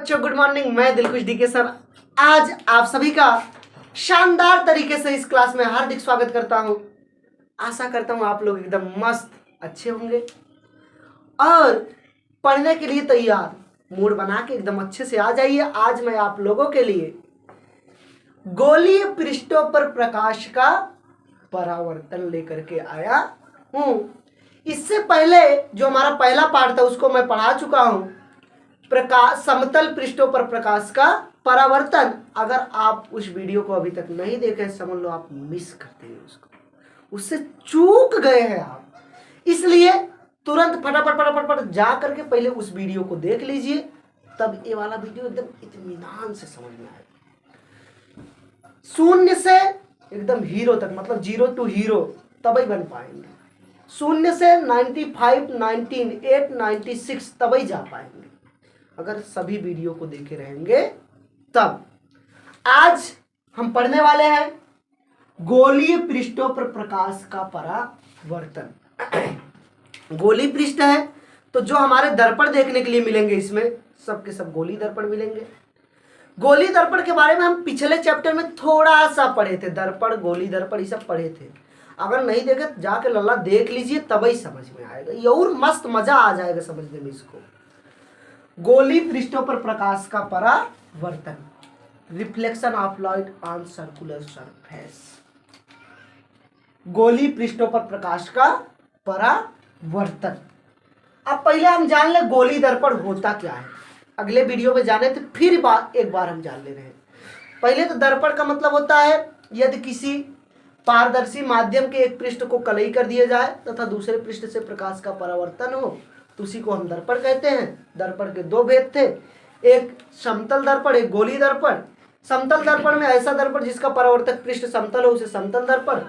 बच्चों, good morning. मैं Dilkhush DK sir आज आप सभी का शानदार तरीके से इस क्लास में हार्दिक स्वागत करता हूं। आशा करता हूं आप लोग एकदम मस्त अच्छे होंगे और पढ़ने के लिए तैयार मूड बना के एकदम अच्छे से आ जाइए। आज मैं आप लोगों के लिए गोलीय पृष्ठों पर प्रकाश का परावर्तन लेकर के आया हूं। इससे पहले जो हमारा पहला पार्ट था उसको मैं पढ़ा चुका हूं, प्रकाश समतल पृष्ठों पर प्रकाश का परावर्तन। अगर आप उस वीडियो को अभी तक नहीं देखे समझ लो आप मिस करते हैं, उससे चूक गए हैं आप। इसलिए तुरंत फटाफट फटाफट फटाफट जा करके पहले उस वीडियो को देख लीजिए, तब ये वाला वीडियो एकदम इत्मीनान से समझ में आएगा। शून्य से एकदम हीरो तक, मतलब 0 to हीरो तभी बन पाएंगे। शून्य से 95, 98, 96 तभी जा पाएंगे अगर सभी वीडियो को देखे रहेंगे तब। आज हम पढ़ने वाले हैं गोलीय पृष्ठों पर प्रकाश का परावर्तन। गोलीय पृष्ठ है तो जो हमारे दर्पण देखने के लिए मिलेंगे, इसमें सबके सब गोलीय दर्पण मिलेंगे। गोलीय दर्पण के बारे में हम पिछले चैप्टर में थोड़ा सा पढ़े थे, दर्पण गोलीय दर्पण ये सब पढ़े थे। अगर नहीं देखे तो जाके लल्ला देख लीजिए, तभी समझ में आएगा, ये और मस्त मजा आ जाएगा समझने में इसको। गोलीय पृष्ठों पर प्रकाश का परावर्तन, reflection of light on circular surface. गोलीय पृष्ठों पर प्रकाश का परावर्तन। अब पहले हम जान ले गोलीय दर्पण होता क्या है। अगले वीडियो में जाने थे, फिर एक बार हम जान ले रहे हैं। पहले तो दर्पण का मतलब होता है यदि किसी पारदर्शी माध्यम के एक पृष्ठ को कलई कर दिया जाए तथा दूसरे पृष्ठ से प्रकाश का परावर्तन हो तो उसी को हम दर्पण कहते हैं। दर्पण के दो भेद थे, एक समतल दर्पण, एक गोलीय दर्पण। समतल दर्पण में ऐसा दर्पण जिसका परावर्तक पृष्ठ समतल हो उसे समतल दर्पण।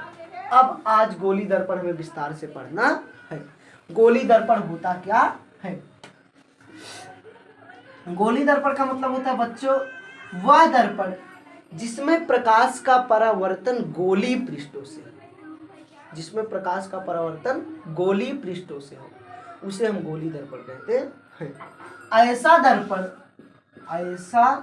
अब आज गोलीय दर्पण हमें विस्तार से पढ़ना है। गोलीय दर्पण होता क्या है? गोलीय दर्पण का मतलब होता है बच्चों वह दर्पण जिसमें प्रकाश का परावर्तन गोलीय पृष्ठों से, जिसमें प्रकाश का परावर्तन गोलीय पृष्ठों से हो उसे हम गोलीय दर्पण कहते हैं। ऐसा दर्पण जिसमें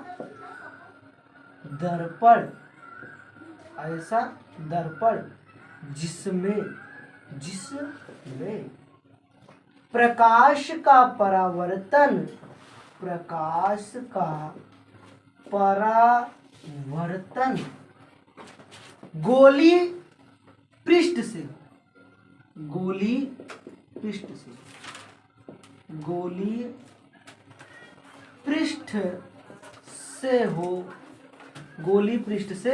प्रकाश का परावर्तन गोलीय पृष्ठ से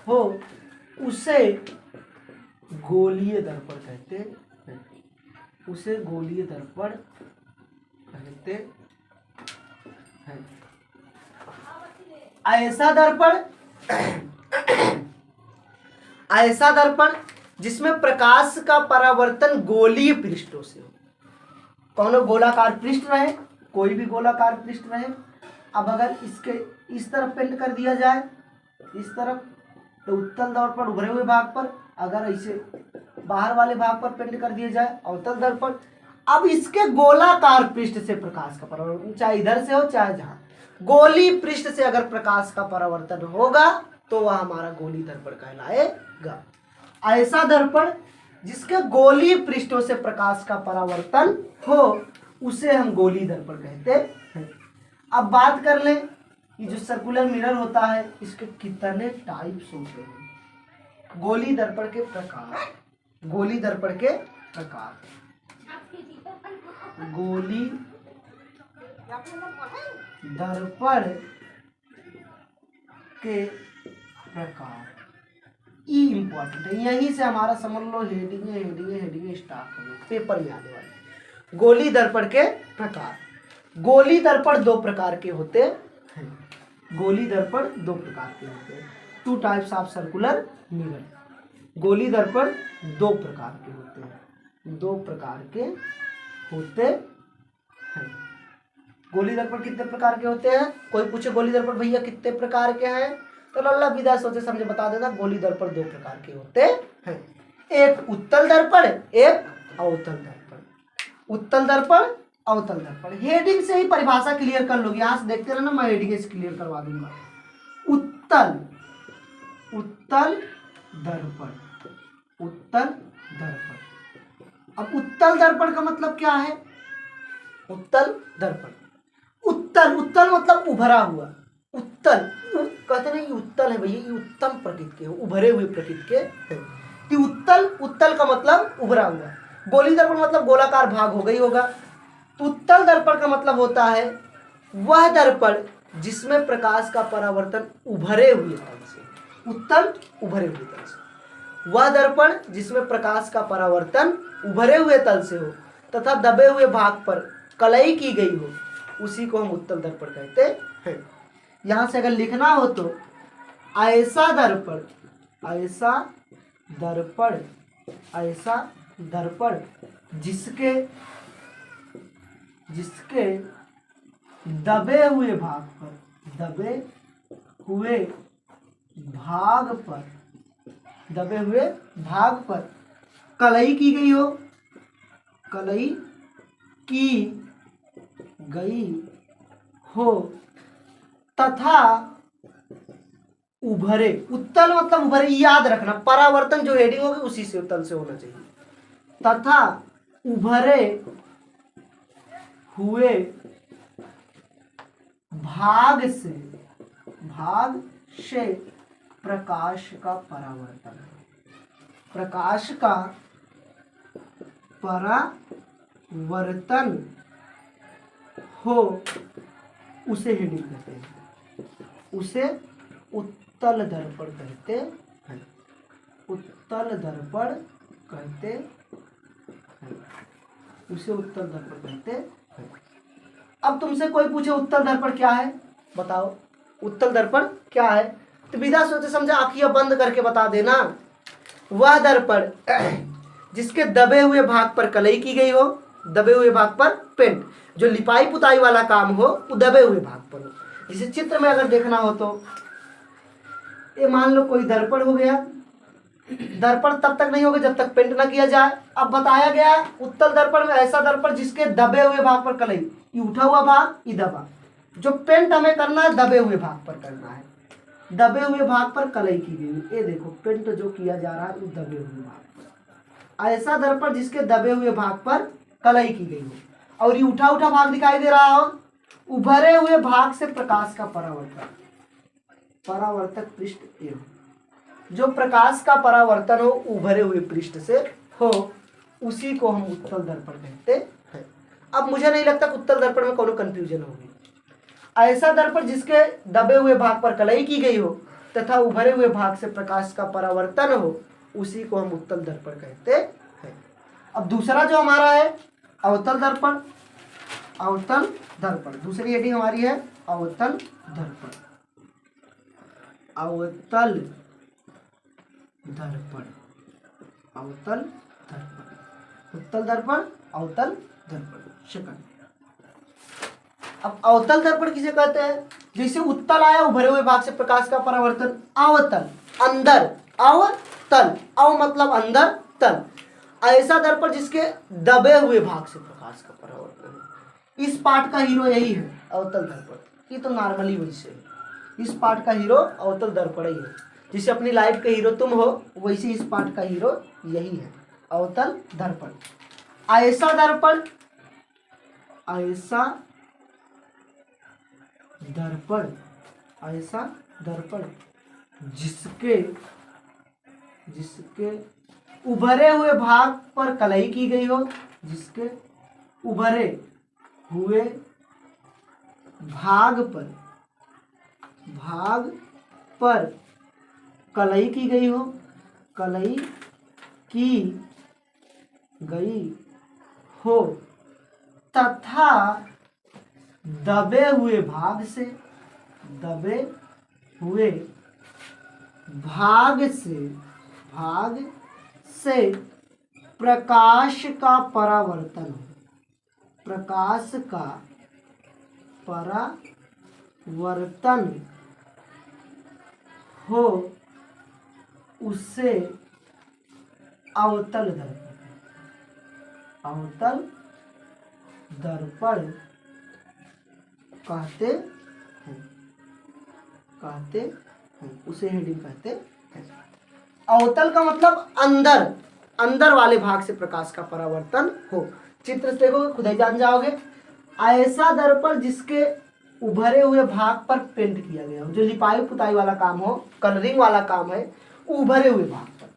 हो उसे गोलीय दर्पण कहते हैं। उसे गोलीय दर्पण कहते हैं। ऐसा दर्पण जिसमें प्रकाश का परावर्तन गोलीय पृष्ठों से हो। कौन गोलाकार पृष्ठ रहे, कोई भी गोलाकार पृष्ठ रहे। अब अगर इसके इस तरफ पेंट कर दिया जाए, इस तरफ, तो उत्तल दर्पण उभरे हुए भाग पर, अगर ऐसे बाहर वाले भाग पर पेंट कर दिया जाए अवतल दर्पण। अब इसके गोलाकार पृष्ठ से प्रकाश का परावर्तन, चाहे इधर से हो चाहे जहां, गोलीय पृष्ठ से अगर प्रकाश का परावर्तन होगा तो वह हमारा गोलीय दर्पण कहलाएगा। ऐसा दर्पण जिसके गोलीय पृष्ठों से प्रकाश का परावर्तन हो उसे हम गोलीय दर्पण कहते हैं। अब बात कर लें, ये जो सर्कुलर मिरर होता है इसके कितने टाइप्स होते हैं। गोलीय दर्पण के प्रकार, गोलीय दर्पण के प्रकार, गोलीय दर्पण के प्रकार, ई इंपॉर्टेंट है। यहीं से हमारा समझ लो हेडिंग स्टार्ट हो, पेपर में आने वाले। गोलीय दर्पण के प्रकार। गोलीय दर्पण दो प्रकार के होते हैं। गोलीय दर्पण दो प्रकार के होते हैं। 2 टाइप्स ऑफ सर्कुलर मिरर। गोलीय दर्पण दो प्रकार के होते हैं। गोलीय दर्पण कितने प्रकार के होते हैं? कोई पूछे गोलीय दर्पण भैया कितने प्रकार के हैं, तो लल्ला विदा सोचे समझे बता देना। गोलीय दर्पण दो प्रकार के होते हैं, एक उत्तल दर्पण, एक अवतल दर्पण। उत्तल दर्पण अवतल दर्पण। हेडिंग से ही परिभाषा क्लियर कर लोगे, यहां से देखते रहना, मैं हेडिंग से क्लियर करवा दूंगा। उत्तल, उत्तल दर्पण, उत्तल दर्पण। अब उत्तल दर्पण का मतलब क्या है? उत्तल दर्पण, उत्तल, उत्तल मतलब उभरा हुआ, उत्तल कहते नहीं उत्तल है भैया, ये उत्तम प्रकृति के, उभरे हुए प्रकृति के है कि उत्तल, उत्तल का मतलब उभरा हुआ। गोली दर्पण मतलब गोलाकार भाग हो गई होगा। तो उत्तल दर्पण का मतलब होता है वह दर्पण जिसमें प्रकाश का परावर्तन उभरे हुए तल से, उत्तल उभरे हुए तल से, वह दर्पण जिसमें प्रकाश का परावर्तन उभरे हुए तल से हो तथा दबे हुए भाग पर कलई की गई हो, उसी को हम उत्तल दर्पण कहते हैं। यहां से अगर लिखना हो तो ऐसा दर्पण, ऐसा दर्पण, ऐसा दर्पण जिसके, जिसके दबे हुए भाग पर, दबे हुए भाग पर, दबे हुए भाग पर कलई की गई हो, कलई की गई हो तथा उभरे, उत्तल मतलब उभरे, याद रखना परावर्तन जो हेडिंग होगी उसी से उत्तल से होना चाहिए, तथा उभरे हुए भाग से, भाग से प्रकाश का परावर्तन, प्रकाश का परावर्तन हो, उसे हेडिंग कहते हैं, उसे उत्तल दर्पण कहते हैं, उत्तल दर्पण कहते हैं, उसे उत्तल दर्पण कहते हैं। अब तुमसे कोई पूछे उत्तल दर्पण क्या है, बताओ उत्तल दर्पण क्या है, तो बिना सोचे समझे आंखें बंद करके बता देना। वह दर्पण जिसके दबे हुए भाग पर कलई की गई हो, दबे हुए भाग पर पेंट, जो लिपाई पुताई वाला काम हो वो दबे हुए भाग पर हो। जिसे चित्र में अगर देखना हो तो ये मान लो कोई दर्पण हो गया, दर्पण तब तक नहीं होगा जब तक पेंट ना किया जाए। अब बताया गया उत्तल दर्पण में ऐसा दर्पण जिसके दबे हुए भाग पर कलई, ये उठा हुआ भाग, ये दबा, जो पेंट हमें करना है दबे हुए भाग पर करना है, दबे हुए भाग पर कलई की गई, ये देखो पेंट जो किया जा रहा है वो दबे हुए भाग पर। ऐसा दर्पण जिसके दबे हुए भाग पर कलई की गई हो और ये उठा उठा भाग दिखाई दे रहा हो, उभरे हुए भाग से प्रकाश का परावर्तन, परावर्तक पृष्ठ एवं, जो प्रकाश का परावर्तन हो उभरे हुए पृष्ठ से हो, उसी को हम उत्तल दर्पण कहते हैं। अब मुझे नहीं लगता कि उत्तल दर्पण में कोनो कंफ्यूजन होगी। ऐसा दर्पण जिसके दबे हुए भाग पर कलई की गई हो तथा उभरे हुए भाग से प्रकाश का परावर्तन हो, उसी को हम उत्तल दर्पण कहते हैं। अब दूसरा जो हमारा है अवतल दर्पण, अवतल दर्पण, दूसरी हेडिंग हमारी है अवतल दर्पण, अवतल दर्पण, अवतल दर्पण, उत्तल दर्पण, अवतल दर्पण, सेकंड। अब अवतल दर्पण किसे कहते हैं? जैसे उत्तल आया उभरे हुए भाग से प्रकाश का परावर्तन, अवतल अंदर, अवतल, अव मतलब अंदर, तल, ऐसा दर्पण जिसके दबे हुए भाग से प्रकाश का परावर्तन है। इस पार्ट का हीरो यही है अवतल दर्पण, ये तो नॉर्मली वैसे है, इस पार्ट का हीरो अवतल दर्पण ही है। जिसे अपनी लाइफ का हीरो तुम हो वैसे इस पार्ट का हीरो यही है अवतल दर्पण। ऐसा दर्पण, ऐसा दर्पण, ऐसा दर्पण जिसके, जिसके उभरे हुए भाग पर कलई की गई हो, जिसके उभरे हुए भाग पर कलई की गई हो, कलई की गई हो तथा दबे हुए भाग से, दबे हुए भाग से प्रकाश का परावर्तन हो, प्रकाश का परावर्तन हो, उससे अवतल दर्पण, अवतल दर्पण कहते हैं, उसे हेडिंग कहते हैं। अवतल का मतलब अंदर, अंदर वाले भाग से प्रकाश का परावर्तन हो। चित्र से देखो खुद ही जान जाओगे। ऐसा दर्पण जिसके उभरे हुए भाग पर पेंट किया गया हो, जो लिपाई पुताई वाला काम हो, कलरिंग वाला काम है, उभरे हुए भाग पर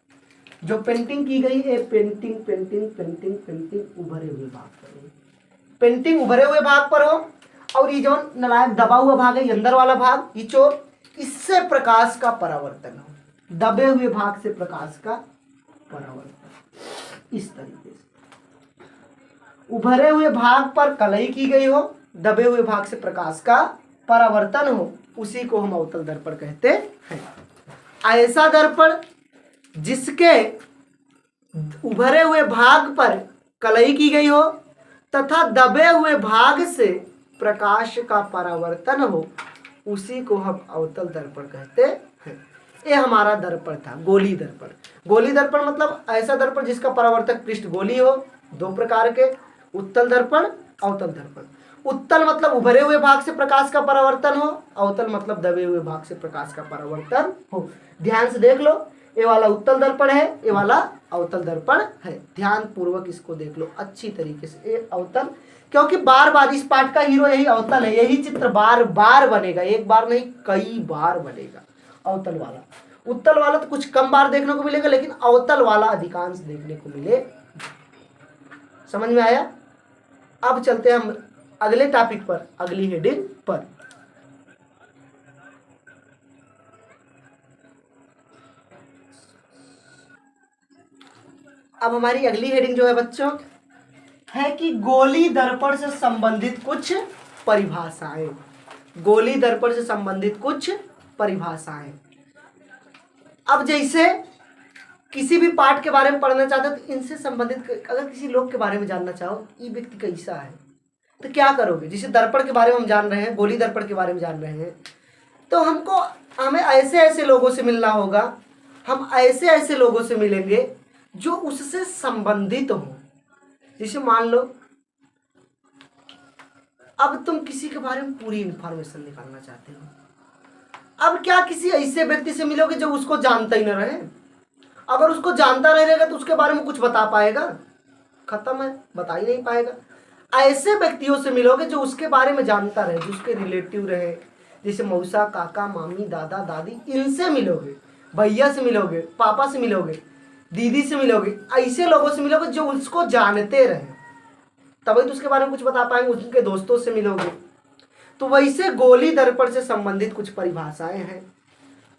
जो पेंटिंग की गई है, पेंटिंग पेंटिंग पेंटिंग पेंटिंग उभरे हुए भाग पर हो, पेंटिंग उभरे हुए भाग पर हो। और ये जो नलायक दबा हुआ भाग है, अंदर वाला भाग, ये चोर, इससे प्रकाश का परावर्तन हो। दबे हुए भाग से प्रकाश का परावर्तन, इस तरीके से उभरे हुए भाग पर कलई की गई हो, दबे हुए भाग से प्रकाश का परावर्तन हो, उसी को हम अवतल दर्पण कहते हैं। ऐसा दर्पण जिसके उभरे हुए भाग पर कलई की गई हो तथा दबे हुए भाग से प्रकाश का परावर्तन हो, उसी को हम अवतल दर्पण कहते हैं। ये हमारा दर्पण था, गोली दर्पण। गोली दर्पण मतलब ऐसा दर्पण जिसका परावर्तक पृष्ठ गोली हो, दो प्रकार के, उत्तल दर्पण, अवतल दर्पण। उत्तल मतलब उभरे हुए भाग से प्रकाश का परावर्तन हो, अवतल मतलब दबे हुए भाग से प्रकाश का परावर्तन हो। ध्यान से देख लो, ये वाला उत्तल दर्पण है, ये वाला अवतल दर्पण है। ध्यान पूर्वक इसको देख लो अच्छी तरीके से। ये अवतल, क्योंकि बार बार इस पाठ का हीरो यही अवतल है, यही चित्र बार बार बनेगा, एक बार नहीं कई बार बनेगा अवतल वाला। उत्तल वाला तो कुछ कम बार देखने को मिलेगा, लेकिन अवतल वाला अधिकांश देखने को मिले। समझ में आया? अब चलते हैं हम अगले टॉपिक पर, अगली हेडिंग पर। अब हमारी अगली हेडिंग जो है बच्चों है कि गोली दर्पण से संबंधित कुछ परिभाषाएं। गोली दर्पण से संबंधित कुछ परिभाषाएं। अब जैसे किसी भी पाठ के बारे में पढ़ना चाहते हो तो इनसे संबंधित, अगर किसी लोग के बारे में जानना चाहो, ये व्यक्ति कैसा है, तो क्या करोगे? जैसे दर्पण के बारे में हम जान रहे हैं, गोली दर्पण के बारे में जान रहे हैं, तो हमें ऐसे ऐसे लोगों से मिलना होगा, हम ऐसे ऐसे लोगों से मिलेंगे जो उससे संबंधित हो। जैसे मान लो अब तुम किसी के बारे में पूरी इंफॉर्मेशन निकालना चाहते हो, अब क्या किसी ऐसे व्यक्ति से मिलोगे जो उसको जानता ही न रहे? अगर उसको जानता रहेगा तो उसके बारे में कुछ बता पाएगा? खत्म है, बता ही नहीं पाएगा। ऐसे व्यक्तियों से मिलोगे जो उसके बारे में जानता रहे, जो उसके रिलेटिव रहे, जैसे मौसा, काका, मामी, दादा, दादी, इनसे मिलोगे। भैया से मिलोगे, पापा से मिलोगे, दीदी से मिलोगे, ऐसे लोगों से मिलोगे जो उसको जानते रहे, तभी तो उसके बारे में कुछ बता पाएंगे। उनके दोस्तों से मिलोगे। तो वैसे गोली दर्पण से संबंधित कुछ परिभाषाएं हैं।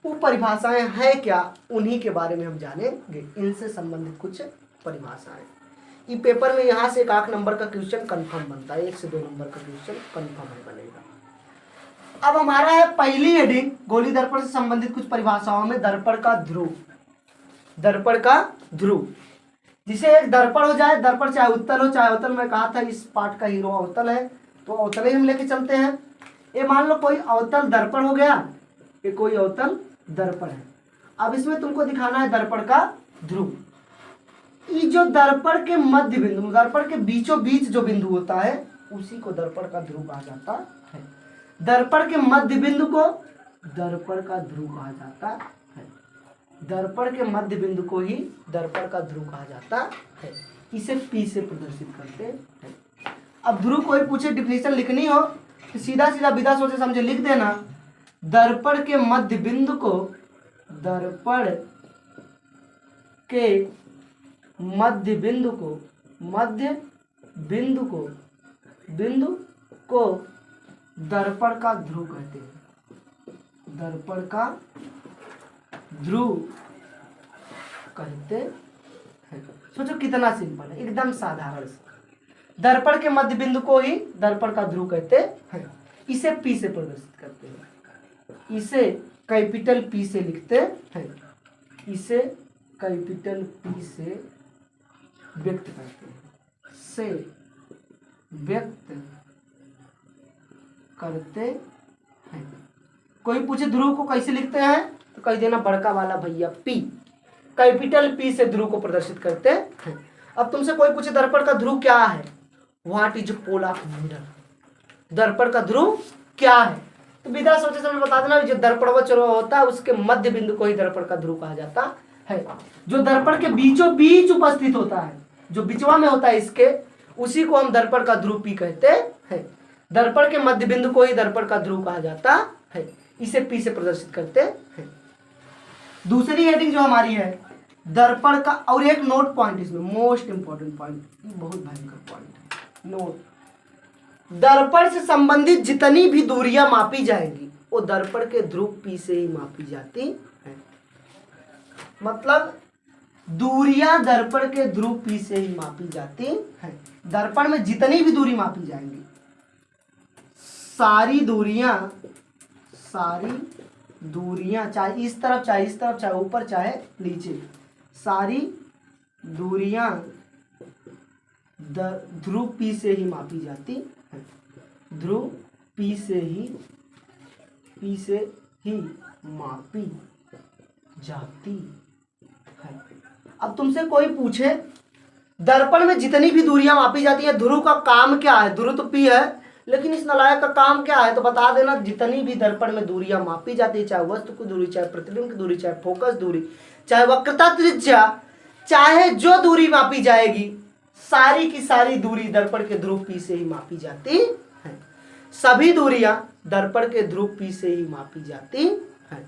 वो परिभाषाएं हैं क्या, उन्हीं के बारे में हम जानेंगे। इनसे संबंधित कुछ परिभाषाएं। ये पेपर में यहाँ से 1 नंबर का क्वेश्चन कंफर्म बनता है, 1 से 2 नंबर का क्वेश्चन कंफर्म है बनेगा। अब हमारा है पहली हेडिंग, गोली दर्पण से संबंधित कुछ परिभाषाओं में दर्पण का ध्रुव। दर्पण का ध्रुव, जिसे एक दर्पण हो जाए, दर्पण चाहे उत्तल हो चाहे अवतल। मैं कहा था इस पाठ का हीरो अवतल है, तो अवतल ही हम लेके चलते हैं। ये मान लो कोई अवतल दर्पण हो गया, ये कोई अवतल दर्पण है। अब इसमें तुमको दिखाना है दर्पण का ध्रुव। ये जो दर्पण के मध्य बिंदु, दर्पण के बीचों बीच जो बिंदु होता है, उसी को दर्पण का ध्रुव कहा जाता है। दर्पण के मध्य बिंदु को दर्पण का ध्रुव कहा जाता है। दर्पण के मध्य बिंदु को ही दर्पण का ध्रुव कहा जाता है। इसे P से प्रदर्शित करते हैं। अब ध्रुव कोई पूछे डिफिनेशन लिखनी हो तो सीधा सीधा बिना सोचे समझे लिख देना। दर्पण के मध्य बिंदु को, दर्पण के मध्य बिंदु को, मध्य बिंदु को, बिंदु को दर्पण का ध्रुव कहते हैं। दर्पण का ध्रुव कहते हैं। सोचो कितना सिंपल है, एकदम साधारण सा। दर्पण के मध्य बिंदु को ही दर्पण का ध्रुव कहते हैं। इसे P से प्रदर्शित करते हैं, इसे कैपिटल P से लिखते हैं, इसे कैपिटल P से व्यक्त करते हैं, से व्यक्त करते हैं। कोई पूछे ध्रुव को कैसे लिखते हैं तो कह देना बड़का वाला भैया P, कैपिटल P से ध्रुव को प्रदर्शित करते हैं। अब तुमसे कोई पूछे दर्पण का ध्रुव क्या है, what is pole of mirror, दर्पण का ध्रुव क्या है। तो बिना सोचे समझे बता देना, जो दर्पण व चौराहा होता है उसके मध्य बिंदु को ही दर्पण का ध्रुव कहा जाता है। जो दर्पण के बीचों बीच उपस्थित होता है, जो बिचवा में होता है इसके, उसी को हम दर्पण का ध्रुव पी कहते हैं। दर्पण के मध्य बिंदु को ही दर्पण का ध्रुव कहा जाता है। इसे पी से प्रदर्शित करते हैं। दूसरी हेडिंग जो हमारी है दर्पण का, और एक नोट पॉइंट इसमें मोस्ट इंपॉर्टेंट पॉइंट, बहुत भयंकर पॉइंट नोट, दर्पण से संबंधित जितनी भी दूरियां मापी जाएंगी वो दर्पण के ध्रुव पी से ही मापी जाती है। मतलब दूरियां दर्पण के ध्रुव पी से ही मापी जाती हैं। दर्पण में जितनी भी दूरी मापी जाएंगी, सारी दूरियां चाहे इस तरफ चाहे इस तरफ, चाहे ऊपर चाहे नीचे, सारी दूरियां ध्रुव पी से ही मापी जाती है। ध्रुव पी से ही मापी जाती है। अब तुमसे कोई पूछे दर्पण में जितनी भी दूरियां मापी जाती है, ध्रुव का काम क्या है, ध्रुव तो पी है लेकिन इस नलायक का काम क्या है, तो बता देना जितनी भी दर्पण में दूरियां मापी जाती है, चाहे वस्तु की दूरी, चाहे प्रतिबिंब की दूरी, चाहे फोकस दूरी, चाहे वक्रता त्रिज्या, चाहे जो दूरी मापी जाएगी, सारी की सारी दूरी दर्पण के ध्रुव पी से ही मापी जाती है। सभी दूरियां दर्पण के ध्रुव पी से ही मापी जाती है।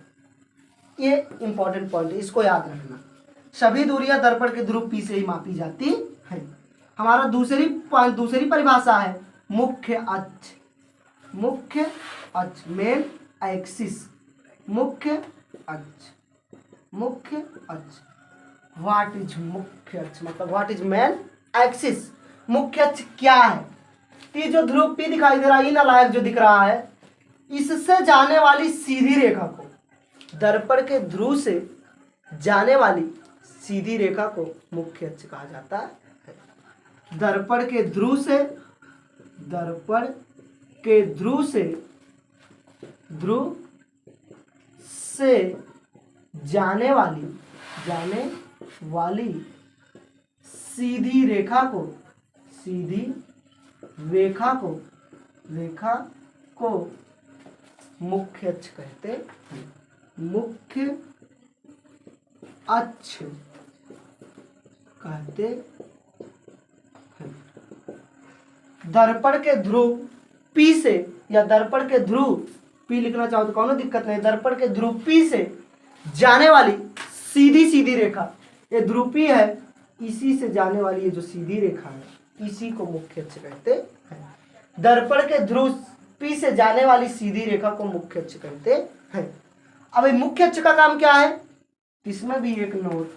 ये इंपॉर्टेंट पॉइंट है, इसको याद रखना। सभी दूरियां दर्पण के ध्रुव पी से ही मापी जाती है। हमारा दूसरी परिभाषा है मुख्य अक्ष। मुख्य अक्ष, मेन एक्सिस, मुख्य अक्ष। मुख्य अक्ष, व्हाट इज मुख्य अक्ष, मतलब व्हाट इज मेन एक्सिस। मुख्य अक्ष क्या है? ये जो ध्रुव पी दिखाई दे रहा है, ये नालायक जो दिख रहा है, इससे जाने वाली सीधी रेखा को, दर्पण के ध्रुव से जाने वाली सीधी रेखा को मुख्य अक्ष कहा जाता है। दर्पण के ध्रुव से जाने वाली सीधी रेखा को मुख्य अक्ष कहते हैं। मुख्य अक्ष कहते हैं। दर्पण के ध्रुव पी से, या दर्पण के ध्रुव पी लिखना चाहो तो कोनो दिक्कत नहीं, दर्पण के ध्रुव पी से जाने वाली सीधी रेखा, ये ध्रुव पी है, इसी से जाने वाली ये जो सीधी रेखा है, इसी को मुख्य अक्ष कहते हैं। दर्पण के ध्रुव पी से जाने वाली सीधी रेखा को मुख्य अक्ष कहते हैं। अब मुख्य अक्ष का काम क्या है? इसमें भी एक नोट,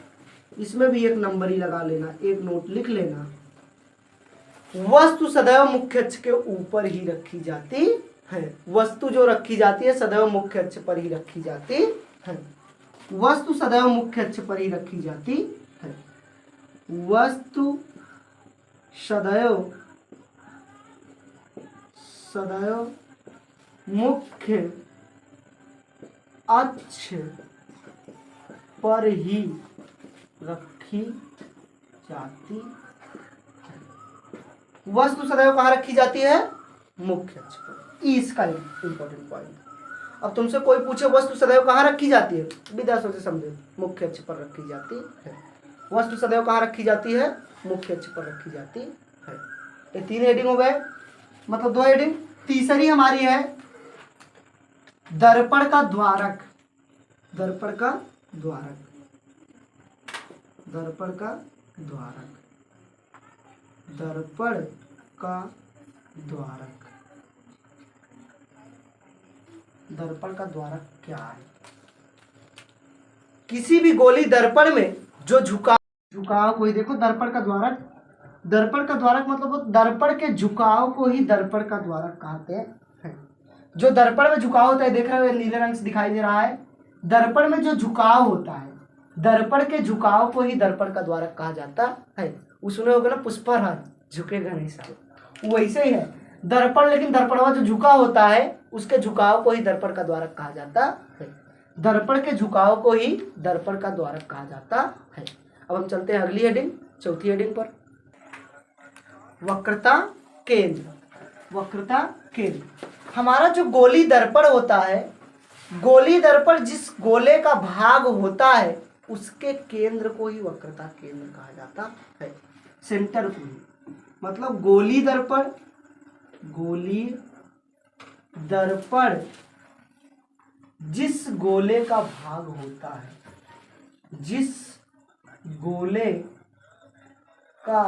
इसमें भी एक नंबर ही लगा लेना, एक नोट लिख लेना। वस्तु सदैव मुख्य अक्ष के ऊपर ही रखी जाती है। वस्तु जो रखी जाती है सदैव मुख्य अक्ष पर ही रखी जाती है। वस्तु सदैव मुख्य अक्ष पर ही रखी जाती है। वस्तु सदैव मुख्य अक्ष पर ही रखी जाती है। वस्तु सदैव कहाँ रखी जाती है? मुख्य अक्ष पर। इसका इंपॉर्टेंट पॉइंट। अब तुमसे कोई पूछे वस्तु सदैव कहाँ रखी जाती है, बिना सोचे समझे, मुख्य अक्ष पर रखी जाती है। वस्तु सदैव कहाँ रखी जाती है? मुख्य अक्ष पर रखी जाती है। ये 3 हेडिंग हो गए, मतलब 2 हेडिंग। तीसरी हमारी है दर्पण का द्वारक। दर्पण का द्वारक, दर्पण का द्वारक, दर्पण का द्वारक। दर्पण का द्वारक क्या है? किसी भी गोली दर्पण में जो झुकाव को ही, देखो दर्पण का द्वारक, दर्पण का द्वारक मतलब दर्पण के झुकाव को ही दर्पण का द्वारक कहते हैं। जो दर्पण में झुकाव होता है, देख रहे हो नीले रंग से दिखाई दे रहा है, दर्पण में जो झुकाव होता है, दर्पण के झुकाव को ही दर्पण का द्वारक कहा जाता है। उसमें होगा ना पुष्पहार, झुकेगा नहीं साहब, वैसे ही है दर्पण, लेकिन दर्पण जो झुका होता है उसके झुकाव को ही दर्पण का द्वारक कहा जाता है। दर्पण के झुकाव को ही दर्पण का द्वारक कहा जाता है। अब हम चलते हैं अगली हेडिंग, चौथी हेडिंग पर। वक्रता केंद्र, वक्रता केंद्र। हमारा जो गोली दर्पण होता है, गोली दर्पण जिस गोले का भाग होता है उसके केंद्र को ही वक्रता केंद्र कहा जाता है, सेंटर को ही। मतलब गोली दर्पण जिस गोले का भाग होता है, जिस गोले का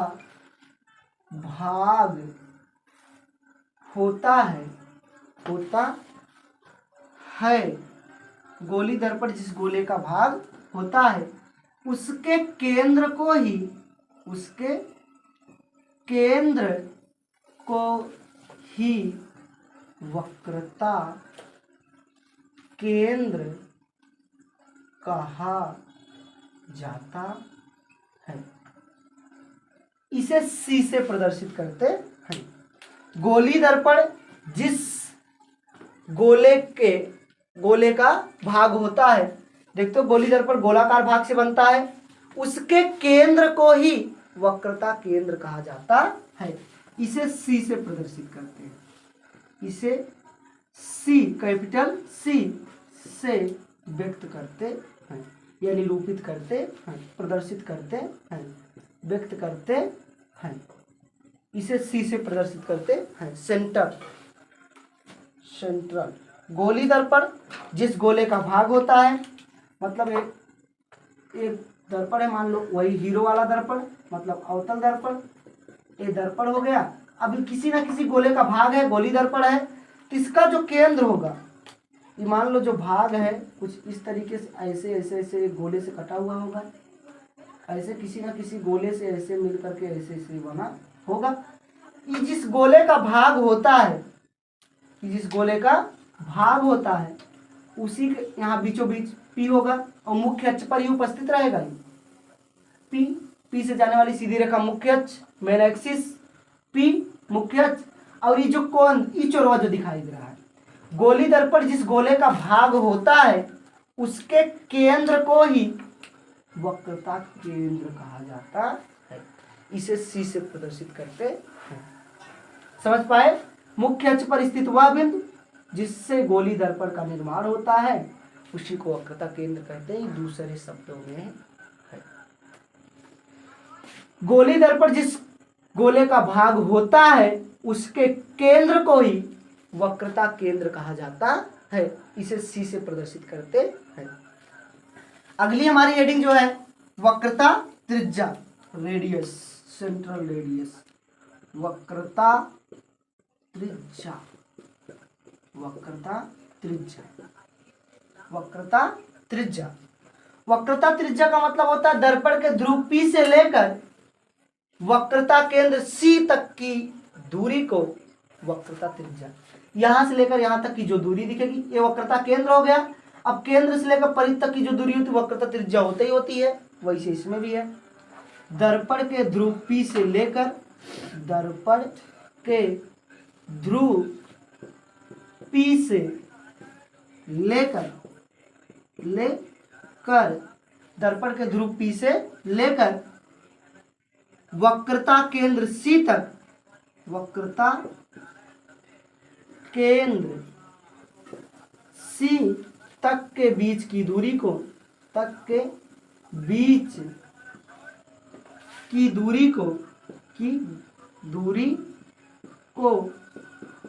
भाग होता है गोली दर्पण जिस गोले का भाग होता है उसके केंद्र को ही वक्रता केंद्र कहा जाता है। इसे सी से प्रदर्शित करते हैं। गोली दर्पण जिस गोले का भाग होता है, देखते हो गोली दर्पण गोलाकार भाग से बनता है, उसके केंद्र को ही वक्रता केंद्र कहा जाता है। इसे सी से प्रदर्शित करते हैं। इसे सी, कैपिटल सी से व्यक्त करते हैं या निरूपित करते हैं, प्रदर्शित करते हैं, व्यक्त करते हैं। इसे सी से प्रदर्शित करते हैं। सेंट्रल गोली दर्पण जिस गोले का भाग होता है, मतलब एक दर्पण है, मान लो वही हीरो वाला दर्पण, मतलब अवतल दर्पण, ये दर्पण हो गया। अभी किसी ना किसी गोले का भाग है, गोली दर्पण है, तो इसका जो केंद्र होगा, ये मान लो जो भाग है कुछ इस तरीके से ऐसे ऐसे ऐसे एक गोले से कटा हुआ होगा, ऐसे किसी ना किसी गोले से ऐसे मिल करके ऐसे ऐसे बना होगा। ये जिस गोले का भाग होता है, उसी के यहाँ बीचों बीच पी होगा और मुख्य अक्ष पर ही उपस्थित रहेगा। पी से जाने वाली सीधी रेखा मुख्य अक्ष, मेन एक्सिस, पी मुख्य अक्ष, और ये जो कोण ई चौराहा जो दिखाई दे रहा है, गोली दर्पण जिस गोले का भाग होता है उसके केंद्र को ही वक्रता केंद्र कहा जाता है। इसे सी से प्रदर्शित करते हैं। समझ पाए? मुख्य अक्ष पर स्थित वह बिंदु जिससे गोली दर्पण का निर्माण होता है उसी को वक्रता केंद्र कहते हैं। दूसरे शब्दों में है, गोली दर्पण जिस गोले का भाग होता है उसके केंद्र को ही वक्रता केंद्र कहा जाता है। इसे सी से प्रदर्शित करते हैं। अगली हमारी हेडिंग जो है वक्रता त्रिज्या, रेडियस, सेंट्रल रेडियस, वक्रता त्रिज्या, वक्रता त्रिज्या, वक्रता त्रिज्या। वक्रता त्रिज्या का मतलब होता है दर्पण के ध्रुव P से लेकर वक्रता केंद्र C तक की दूरी को वक्रता त्रिज्या। यहां से लेकर यहां तक की जो दूरी दिखेगी ये वक्रता केंद्र हो गया। अब केंद्र से लेकर परिधि तक की जो दूरी होती है वक्रता त्रिज्या होती है। वैसे इसमें भी है, दर्पण के ध्रुव P से लेकर, दर्पण के ध्रुव P से लेकर दर्पण के ध्रुव P से लेकर वक्रता केंद्र C तक, वक्रता केंद्र C तक के बीच की दूरी को,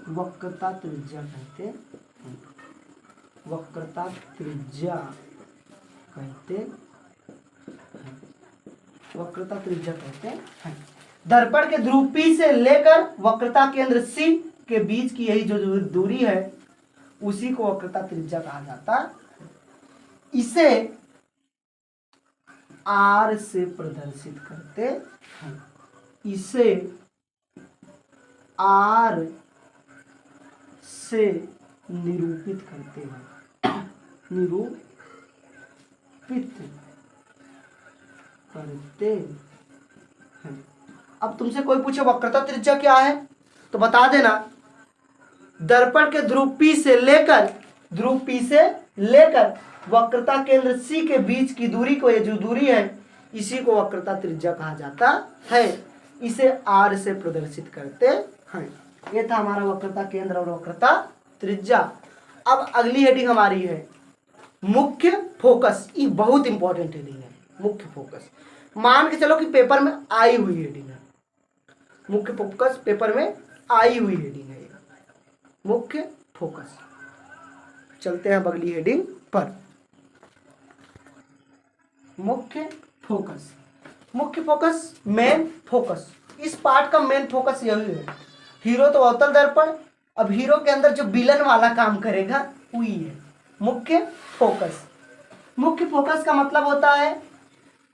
वक्रता त्रिज्या कहते हैं। वक्रता त्रिज्या कहते हैं। वक्रता त्रिज्या कहते हैं। दर्पण के ध्रुव P से लेकर वक्रता केंद्र C के बीच की यही जो दूरी है उसी को वक्रता त्रिज्या कहा जाता है। इसे R से प्रदर्शित करते हैं। इसे R से निरूपित करते हैं। निरूपित करते हैं। अब तुमसे कोई पूछे वक्रता त्रिज्या क्या है तो बता देना, दर्पण के ध्रुव P से लेकर वक्रता केंद्र C के बीच की दूरी को, ये जो दूरी है इसी को वक्रता त्रिज्या कहा जाता है। इसे R से प्रदर्शित करते हाँ, ये था हमारा वक्रता केंद्र और वक्रता त्रिज्या। अब अगली हेडिंग हमारी है मुख्य फोकस। ये बहुत इंपॉर्टेंट हेडिंग है, मुख्य फोकस। मान के चलो कि पेपर में आई हुई हेडिंग है, मुख्य फोकस पेपर में आई हुई हेडिंग है, मुख्य फोकस। चलते हैं अगली हेडिंग पर। मुख्य फोकस, मुख्य फोकस, मेन फोकस। इस पार्ट का मेन फोकस यही है। हीरो तो अवतल दर्पण, अब हीरो के अंदर जो विलन वाला काम करेगा वही है मुख्य फोकस। मुख्य फोकस का मतलब होता है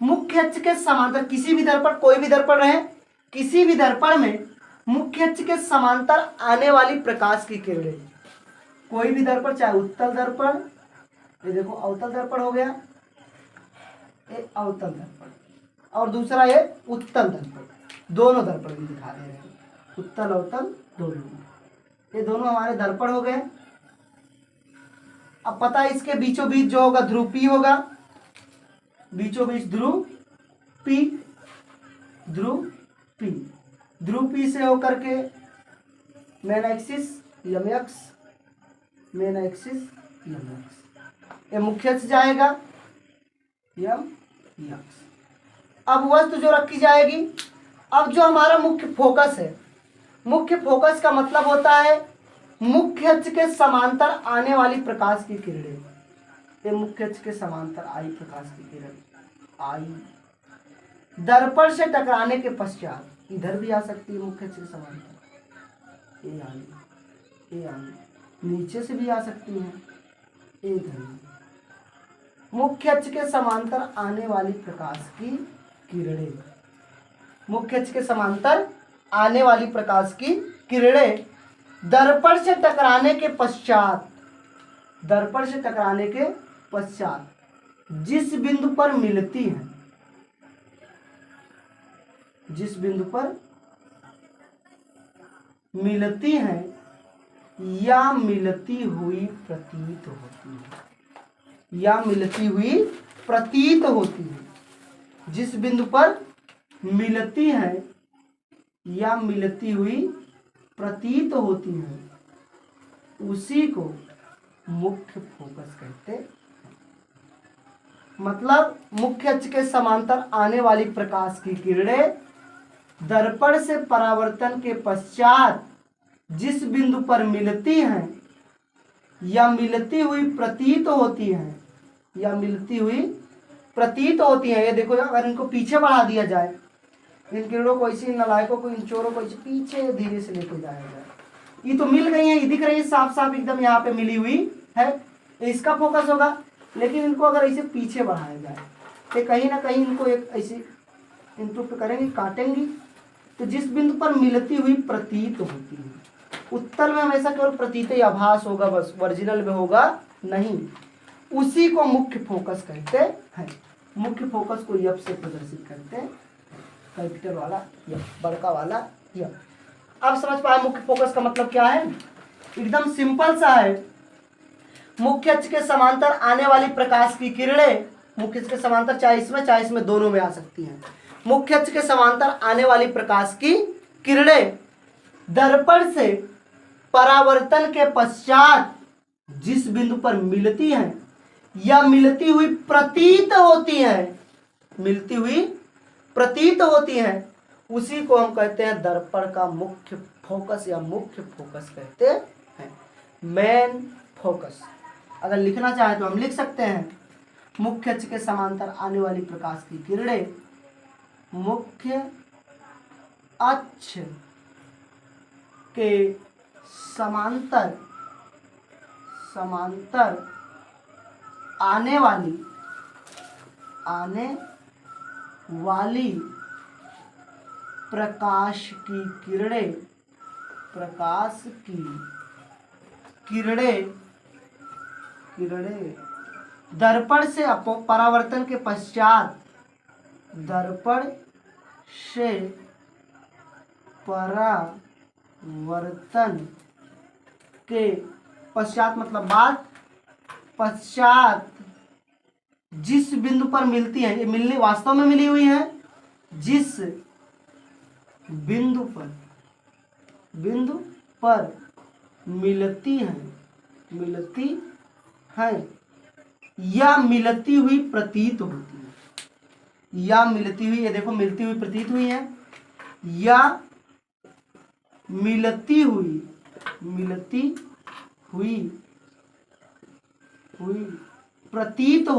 मुख्य अक्ष के समांतर, किसी भी दर्पण, कोई भी दर्पण रहे, किसी भी दर्पण में मुख्य अक्ष के समांतर आने वाली प्रकाश की किरणें। कोई भी दर्पण, चाहे उत्तल दर्पण, ये देखो अवतल दर्पण हो गया, ये अवतल दर्पण, और दूसरा ये उत्तल दर्पण। दोनों दर्पण भी दिखा रहे हैं, उत्तल अवतल दोनों। ये दोनों हमारे दर्पण हो गए। अब पता है इसके बीचों बीच जो होगा ध्रुव P होगा, बीचों बीच ध्रुव P, ध्रुव P, ध्रुव P से होकर के मेन एक्सिस यम एक्स, मेन एक्सिस यम एक्स, ये मुख्य अक्ष जाएगा यम एक्स। अब वस्तु जो रखी जाएगी, अब जो हमारा मुख्य फोकस है, मुख्य फोकस का मतलब होता है मुख्य अक्ष के समांतर आने वाली प्रकाश की किरणें। ये मुख्य अक्ष के समांतर आई प्रकाश की किरण, आई दर्पण से टकराने के पश्चात, इधर भी आ सकती है मुख्य अक्ष के समांतर, ये आई, ये आई, नीचे से भी आ सकती है, इधर मुख्य अक्ष के समांतर आने वाली प्रकाश की किरणें, मुख्य अक्ष के समांतर आने वाली प्रकाश की किरणें दर्पण से टकराने के पश्चात, दर्पण से टकराने के पश्चात जिस बिंदु पर मिलती है, जिस बिंदु पर मिलती है या मिलती हुई प्रतीत होती है, या मिलती हुई प्रतीत होती है, जिस बिंदु पर मिलती है या मिलती हुई प्रतीत होती है, उसी को मुख्य फोकस कहते हैं। मतलब मुख्य अक्ष के समांतर आने वाली प्रकाश की किरणें दर्पण से परावर्तन के पश्चात जिस बिंदु पर मिलती हैं या मिलती हुई प्रतीत होती हैं, या मिलती हुई प्रतीत होती हैं। ये देखो, अगर इनको पीछे बढ़ा दिया जाए, इन किरणों को ऐसे, नलायकों को, इन चोरों को पीछे धीरे से लेके जाया जाए, ये तो मिल गई है, ये दिख रही है साफ साफ एकदम यहाँ पे मिली हुई है, इसका फोकस होगा। लेकिन इनको अगर ऐसे पीछे बढ़ाया जाए तो कहीं ना कहीं इनको एक ऐसे इंटरप्ट करेंगे, काटेंगे, तो जिस बिंदु पर मिलती हुई प्रतीत होती है, उत्तल में हमेशा केवल प्रतीत ही आभास होगा, बस ओरिजिनल में होगा नहीं, उसी को मुख्य फोकस कहते हैं। मुख्य फोकस को यफ से प्रदर्शित करते हैं, कैपिटल वाला यफ, बड़का वाला यफ। अब समझ पाए मुख्य फोकस का मतलब क्या है? एकदम सिंपल सा है। मुख्य अक्ष के समांतर आने वाली प्रकाश की किरणें, मुख्य अक्ष के समांतर चाहे इसमें दोनों में आ सकती हैं। मुख्य अक्ष के समांतर आने वाली प्रकाश की किरणें दर्पण से परावर्तन के पश्चात जिस बिंदु पर मिलती हैं या मिलती हुई प्रतीत होती हैं, मिलती हुई प्रतीत होती हैं, उसी को हम कहते हैं दर्पण का मुख्य फोकस या मुख्य फोकस कहते हैं, मेन फोकस। अगर लिखना चाहे तो हम लिख सकते हैं मुख्य अक्ष के समांतर आने वाली प्रकाश की किरणें मुख्य अक्ष के समांतर आने वाली प्रकाश की किरणें दर्पण से परावर्तन के पश्चात, दर्पण से परावर्तन के पश्चात मतलब बाद, पश्चात जिस बिंदु पर मिलती है, ये मिलने वास्तव में मिली हुई है, जिस बिंदु पर बिंदु पर मिलती हैं या मिलती हुई प्रतीत होती है, या मिलती हुई, ये देखो मिलती हुई प्रतीत हुई है, या मिलती हुई प्रतीत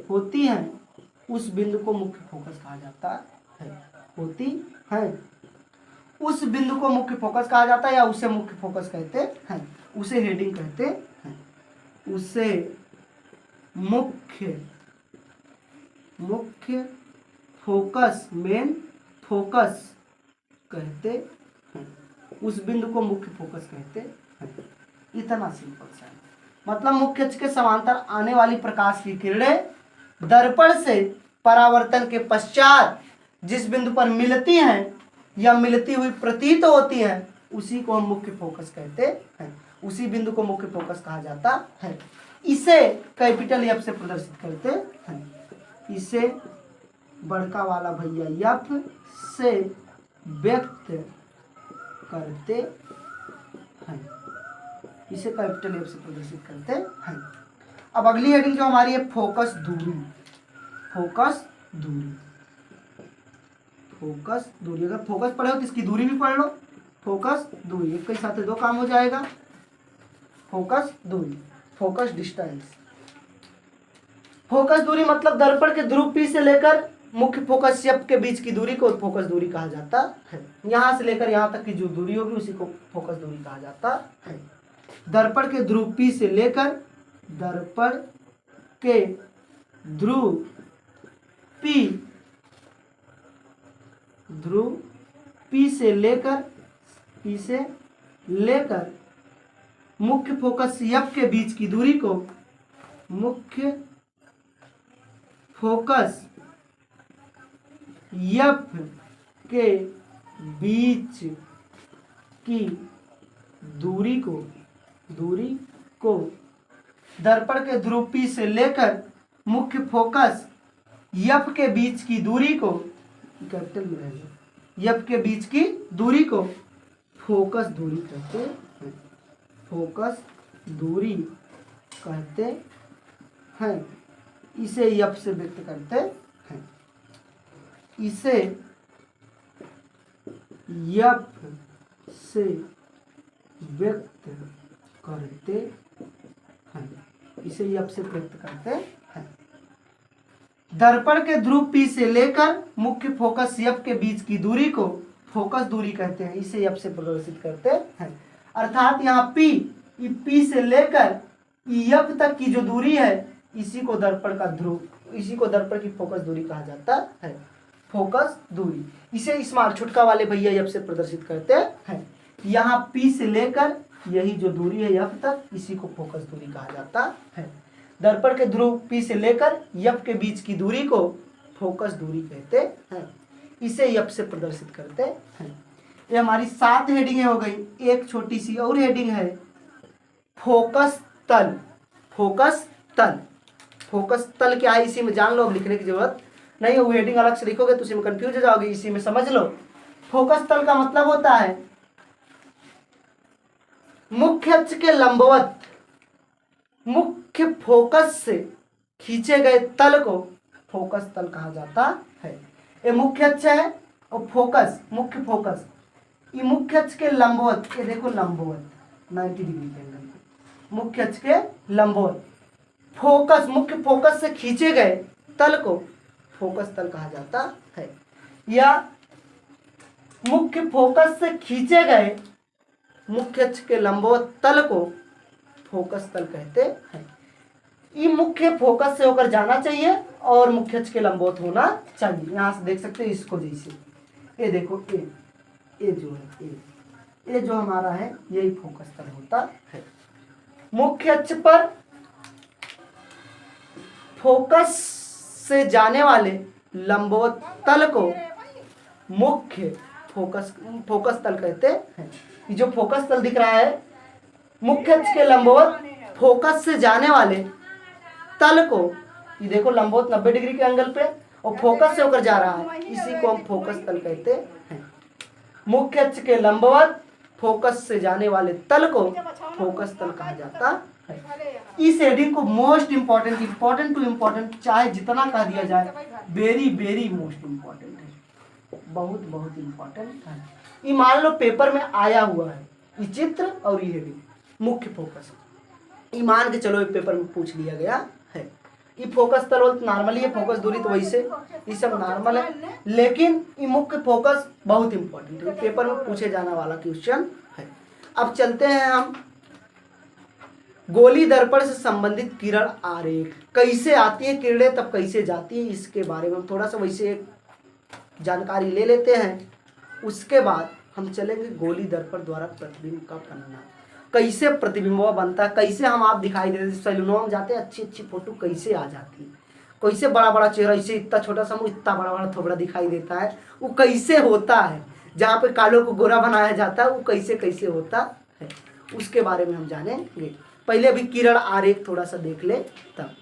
होती हैं, उस बिंदु को मुख्य फोकस कहा जाता है। होती हैं, उस बिंदु को मुख्य फोकस कहा जाता है या उसे मुख्य फोकस कहते हैं, उसे हेडिंग कहते हैं, उसे मुख्य फोकस, मेन फोकस कहते हैं, उस बिंदु को मुख्य फोकस कहते हैं। इतना सिंपल सा है। मतलब मुख्य अक्ष के समांतर आने वाली प्रकाश की किरणें दर्पण से परावर्तन के पश्चात जिस बिंदु पर मिलती हैं या मिलती हुई प्रतीत होती हैं, उसी को हम मुख्य फोकस कहते हैं, उसी बिंदु को मुख्य फोकस कहा जाता है। इसे कैपिटल एफ से प्रदर्शित करते हैं, इसे बड़का वाला भैया एफ से व्यक्त करते हैं, इसे कैपिटल एफ से प्रदर्शित करते हैं। अब अगली हेडिंग जो हमारी है फोकस दूरी। अगर फोकस पढ़े हो तो इसकी दूरी भी पढ़ लो। फोकस दूरी, एक के साथ दो काम हो जाएगा। फोकस दूरी, फोकस डिस्टेंस। फोकस दूरी मतलब दर्पण के ध्रुव P से लेकर मुख्य फोकस एफ के बीच की दूरी को फोकस दूरी कहा जाता है। यहां से लेकर यहां तक की जो दूरी होगी उसी को फोकस दूरी कहा जाता है। दर्पण के ध्रुव P से लेकर P से लेकर मुख्य फोकस एफ के बीच की दूरी को मुख्य फोकस एफ के बीच की दूरी को दर्पण के ध्रुव P से लेकर मुख्य फोकस एफ के बीच की दूरी को कैपिटल में रहेगा, एफ के बीच की दूरी को फोकस दूरी कहते हैं। फोकस दूरी कहते हैं, इसे एफ से व्यक्त करते हैं, इसे एफ से व्यक्त करते हैं, इसे एफ से व्यक्त करते हैं। दर्पण के ध्रुव P से लेकर मुख्य फोकस एफ के बीच की दूरी को फोकस दूरी कहते हैं, इसे एफ से प्रदर्शित करते हैं। अर्थात यहाँ P से लेकर एफ तक की जो दूरी है, इसी को दर्पण की फोकस दूरी कहा जाता है। फोकस दूरी, इसे स्मार्ट छुटका वाले भैया एफ से प्रदर्शित करते हैं। यहाँ P से लेकर यही जो दूरी है एफ तक, इसी को फोकस दूरी कहा जाता है। दर्पण के ध्रुव P से लेकर एफ के बीच की दूरी को फोकस दूरी कहते हैं, इसे एफ से प्रदर्शित करते हैं। ये हमारी 7 हेडिंग हो गई। एक छोटी सी और हेडिंग है फोकस तल। फोकस तल क्या है इसी में जान लो, अब लिखने की जरूरत नहीं। वो हेडिंग अलग से लिखोगे तो उसी में कंफ्यूज हो जाओगे, इसी में समझ लो। फोकस तल का मतलब होता है मुख्य अक्ष के लंबवत मुख्य फोकस से खींचे गए तल को फोकस तल कहा जाता है। ये मुख्य अक्ष है और फोकस, मुख्य फोकस, ये मुख्य अक्ष के लंबवत, ये देखो लंबवत 90 डिग्री के एंगल पे, मुख्य अक्ष के लंबवत फोकस, मुख्य फोकस से खींचे गए तल को फोकस तल कहा जाता है। या मुख्य फोकस से खींचे गए मुख्य अक्ष के लंबवत तल को फोकस तल कहते हैं। ये मुख्य फोकस से होकर जाना चाहिए और मुख्य अक्ष के लंबवत होना चाहिए। यहाँ से देख सकते हैं इसको, जैसे ये देखो ये जो है ये जो हमारा है यही फोकस तल होता है। मुख्य अक्ष पर फोकस से जाने वाले लंबवत तल को मुख्य फोकस तल कहते हैं। ये जो फोकस तल दिख रहा है, मुख्य अक्ष के लंबवत फोकस से जाने वाले तल को, ये देखो लंबवत 90 डिग्री के एंगल पे और फोकस से होकर जा रहा है, इसी को हम फोकस तल कहते हैं। मुख्य अक्ष के लंबवत फोकस से जाने वाले तल को फोकस तल कहा जाता है। इस हेडिंग को most important, important two important चाहे जितना कह दिया जाए, वेरी वेरी मोस्ट इंपॉर्टेंट है, बहुत बहुत इंपॉर्टेंट है। ये मान लो पेपर में आया हुआ है, ये चित्र और ये हेडिंग मुख्य फोकस, ये मान के चलो पेपर में पूछ लिया गया है। ये फोकस तल नॉर्मली है, फोकस दूरी तो वैसे ये सब नॉर्मल है, लेकिन ये मुख्य फोकस बहुत इंपॉर्टेंट है, पेपर में पूछे जाने वाला क्वेश्चन है। अब चलते हैं हम गोली दर्पण से संबंधित किरण आरेख, कैसे आती है किरणें तब कैसे जाती है, इसके बारे में हम थोड़ा सा वैसे जानकारी ले लेते हैं। उसके बाद हम चलेंगे गोली दर्पण द्वारा प्रतिबिंब का बनना, कैसे प्रतिबिंब बनता है, कैसे हम आप दिखाई देते हैं, सैलूनों में जाते हैं अच्छी अच्छी फोटो कैसे आ जाती है, कैसे बड़ा बड़ा चेहरा, इसे इतना छोटा सा मुंह इतना बड़ा बड़ा थोबड़ा दिखाई देता है, वो कैसे होता है, जहाँ पे कालों को गोरा बनाया जाता है वो कैसे कैसे होता है, उसके बारे में हम जानेंगे। पहले अभी किरण आरेख थोड़ा सा देख ले तब।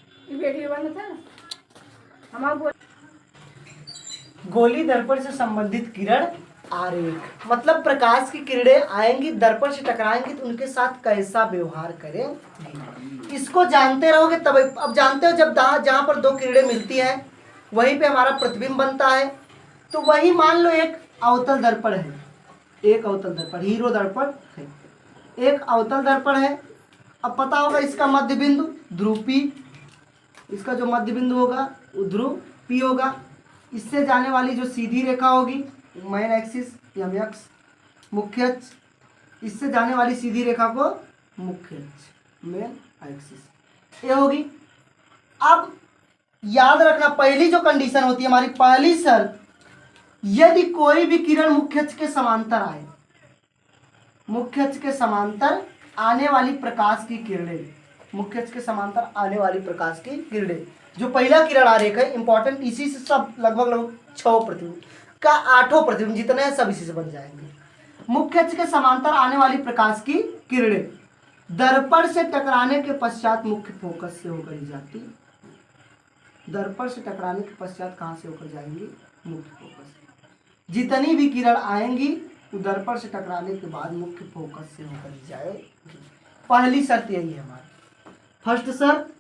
गोली दर्पण से संबंधित किरण आरेख मतलब प्रकाश की किरणें आएंगी, दर्पण से टकराएंगी तो उनके साथ कैसा व्यवहार करेंगे, इसको जानते रहोगे तब। अब जानते हो जब जहाँ पर दो किरणें मिलती हैं वहीं पे हमारा प्रतिबिंब बनता है, तो वही मान लो एक अवतल दर्पण है, एक अवतल दर्पण हीरो दर्पण है, एक अवतल दर्पण है। अब पता होगा इसका मध्य बिंदु ध्रुव P, इसका जो मध्य बिंदु होगा वो ध्रुव P होगा। इससे जाने वाली जो सीधी रेखा होगी मेन एक्सिस एम एक्स मुख्य अक्ष, इससे जाने वाली सीधी रेखा को मुख्य अक्ष मेन एक्सिस ये होगी। अब याद रखना पहली जो कंडीशन होती है हमारी, पहली शर्त, यदि कोई भी किरण मुख्य अक्ष के समांतर आए, मुख्य अक्ष के समांतर आने वाली प्रकाश की किरणें, मुख्य अक्ष के समांतर आने वाली प्रकाश की किरणें, जो पहला किरण आरेख है इंपॉर्टेंट, इसी से सब लगभग 6 प्रतिबिंब का 8 प्रतिबिंब जितने हैं सब इसी से बन जाएंगे। मुख्य अक्ष के समांतर आने वाली प्रकाश की किरणें दर्पण से टकराने के पश्चात मुख्य फोकस से होकर ही जाती, दर्पण से टकराने के पश्चात कहाँ से होकर जाएंगी, मुख्य फोकस। जितनी भी किरण आएंगी वो दर्पण से टकराने के बाद मुख्य फोकस से होकर ही जाएगी। पहली शर्त यही है हमारी, फर्स्ट शर्त,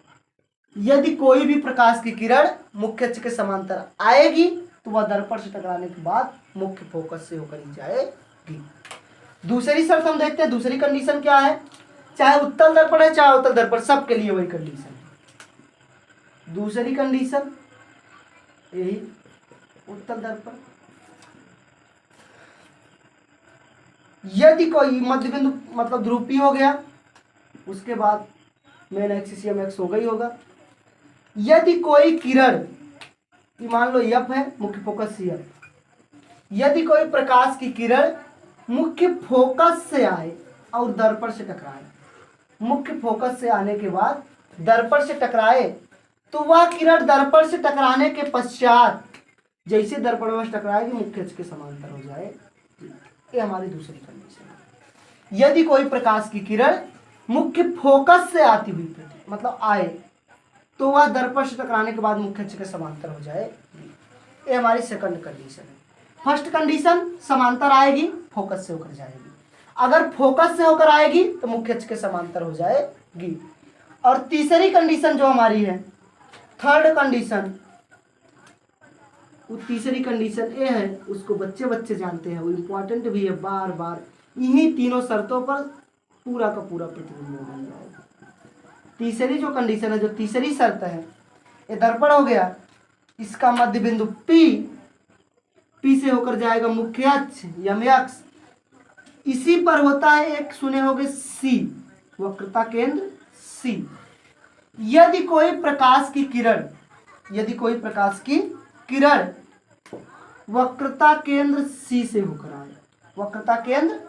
यदि कोई भी प्रकाश की किरण मुख्य अक्ष के समांतर आएगी तो वह दर्पण से टकराने के बाद मुख्य फोकस से होकर ही जाएगी। दूसरी शर्त हम देखते हैं, दूसरी कंडीशन क्या है, चाहे उत्तल दर्पण है चाहे अवतल दर्पण, सबके लिए वही कंडीशन है। दूसरी कंडीशन यही उत्तल दर्पण, यदि कोई मध्य बिंदु मतलब ध्रुव P हो गया, उसके बाद मेन एक्सिस एम एक्स होगा ही होगा। यदि कोई किरण, मान लो F है मुख्य फोकस से F, यदि कोई प्रकाश की किरण मुख्य फोकस से आए और दर्पण से टकराए, मुख्य फोकस से आने के बाद दर्पण से टकराए तो वह किरण दर्पण से टकराने के पश्चात जैसे दर्पण में टकराएगी मुख्य अक्ष के समांतर हो जाए, ये हमारी दूसरी कंडीशन है। यदि कोई प्रकाश की किरण मुख्य फोकस से आती हुई मतलब आए तो वह दर्पण से टकराने के बाद मुख्य अक्ष के समांतर हो जाए, ये हमारी सेकंड कंडीशन है। फर्स्ट कंडीशन समांतर आएगी फोकस से होकर जाएगी, अगर फोकस से होकर आएगी तो मुख्य अक्ष के समांतर हो जाएगी। और तीसरी कंडीशन जो हमारी है, थर्ड कंडीशन, वो तीसरी कंडीशन ये है, उसको बच्चे बच्चे जानते हैं, वो इम्पोर्टेंट भी है, बार बार इन्हीं तीनों शर्तों पर पूरा का पूरा प्रतिबिंब बन जाएगा। तीसरी जो कंडीशन है, जो तीसरी शर्त है, ये दर्पण हो गया, इसका मध्य बिंदु P से होकर जाएगा मुख्य अक्ष एम एक्स, इसी पर होता है एक सुने होंगे C, वक्रता केंद्र C। यदि कोई प्रकाश की किरण, यदि कोई प्रकाश की किरण वक्रता केंद्र C से होकर आए, वक्रता केंद्र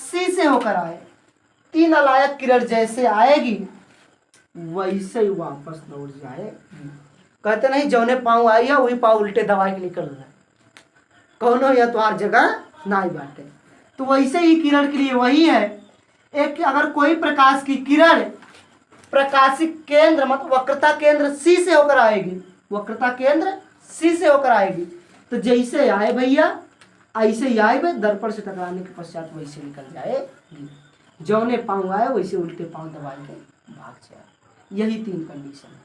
C से होकर आए, तीन अलायक किरण जैसे आएगी वैसे ही वापस लौट जाएगी। कहते नहीं जौने पाँव आई है वही पाँव उल्टे दबा के निकल रहा है, कौनो या तो हर जगह ना ही बाटे। तो वैसे ही किरण के लिए वही है, एक अगर कोई प्रकाश की किरण प्रकाशिक केंद्र मतलब वक्रता केंद्र C से होकर आएगी, वक्रता केंद्र C से होकर आएगी, तो जैसे आए भैया ऐसे ही आए वे दर्पण से टकराने के पश्चात वैसे निकल जाएगी। जौने पाँव आए वैसे उल्टे पाँव दबा के भाग जाए। यही 3 कंडीशन है।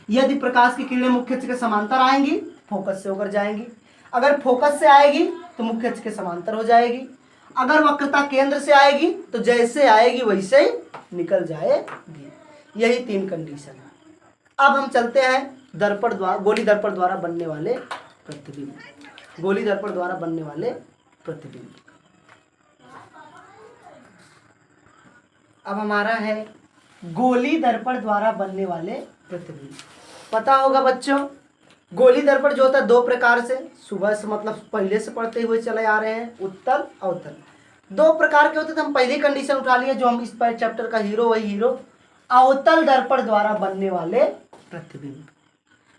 यदि प्रकाश की किरणें मुख्य अक्ष के समांतर आएंगी फोकस से होकर जाएंगी, अगर फोकस से आएगी तो मुख्य अक्ष के समांतर हो जाएगी, अगर वक्रता केंद्र से आएगी तो जैसे आएगी वैसे ही निकल जाएगी। यही 3 कंडीशन है। अब हम चलते हैं दर्पण द्वारा, गोली दर्पण द्वारा बनने वाले प्रतिबिंब। गोली दर्पण द्वारा बनने वाले प्रतिबिंब। अब हमारा है गोली दर्पण द्वारा बनने वाले प्रतिबिंब। पता होगा बच्चों, गोली दर्पण जो होता है 2 प्रकार से, सुबह से मतलब पहले से पढ़ते हुए चले आ रहे हैं, उत्तल अवतल। 2 प्रकार के होते थे। हम पहली कंडीशन उठा लिए, जो हम इस चैप्टर का हीरो वही हीरो, अवतल दर्पण द्वारा बनने वाले प्रतिबिंब।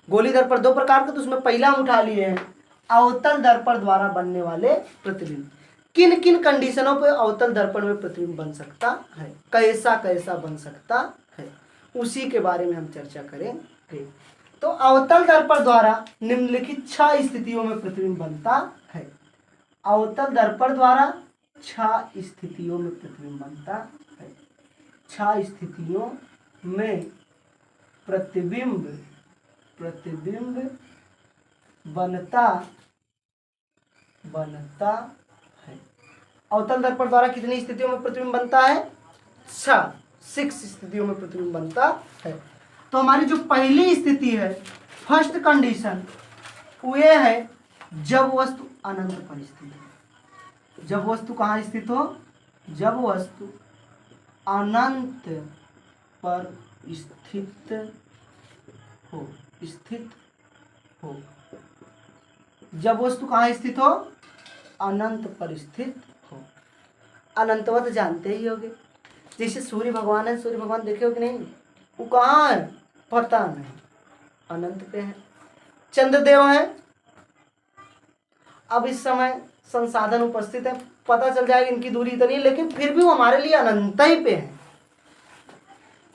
गोली दर्पण 2 प्रकार के, तो उसमें पहला हम उठा लिए हैं अवतल दर्पण द्वारा बनने वाले प्रतिबिंब। किन किन कंडीशनों पर अवतल दर्पण में प्रतिबिंब बन सकता है, कैसा कैसा बन सकता है, उसी के बारे में हम चर्चा करेंगे। तो अवतल दर्पण द्वारा निम्नलिखित 6 स्थितियों में प्रतिबिंब बनता है। अवतल दर्पण द्वारा 6 स्थितियों में प्रतिबिंब बनता है। 6 स्थितियों में प्रतिबिंब बनता है। अवतल दर्पण द्वारा कितनी स्थितियों में प्रतिबिंब बनता है? 6 स्थितियों में प्रतिबिंब बनता है। तो हमारी जो पहली स्थिति है, फर्स्ट कंडीशन, वो ये है जब वस्तु अनंत पर स्थित है। जब वस्तु कहाँ स्थित हो? जब वस्तु अनंत पर स्थित हो। जब वस्तु कहाँ स्थित हो? अनंत पर स्थित हो। अनंतवत जानते ही होगे, जैसे सूर्य भगवान है, सूर्य भगवान देखे हो कि नहीं? वो कहाँ है पता नहीं, अनंत पे है। चंद्रदेव है, अब इस समय संसाधन उपस्थित है, पता चल जाएगा इनकी दूरी इतनी है, लेकिन फिर भी वो हमारे लिए अनंत ही पे है।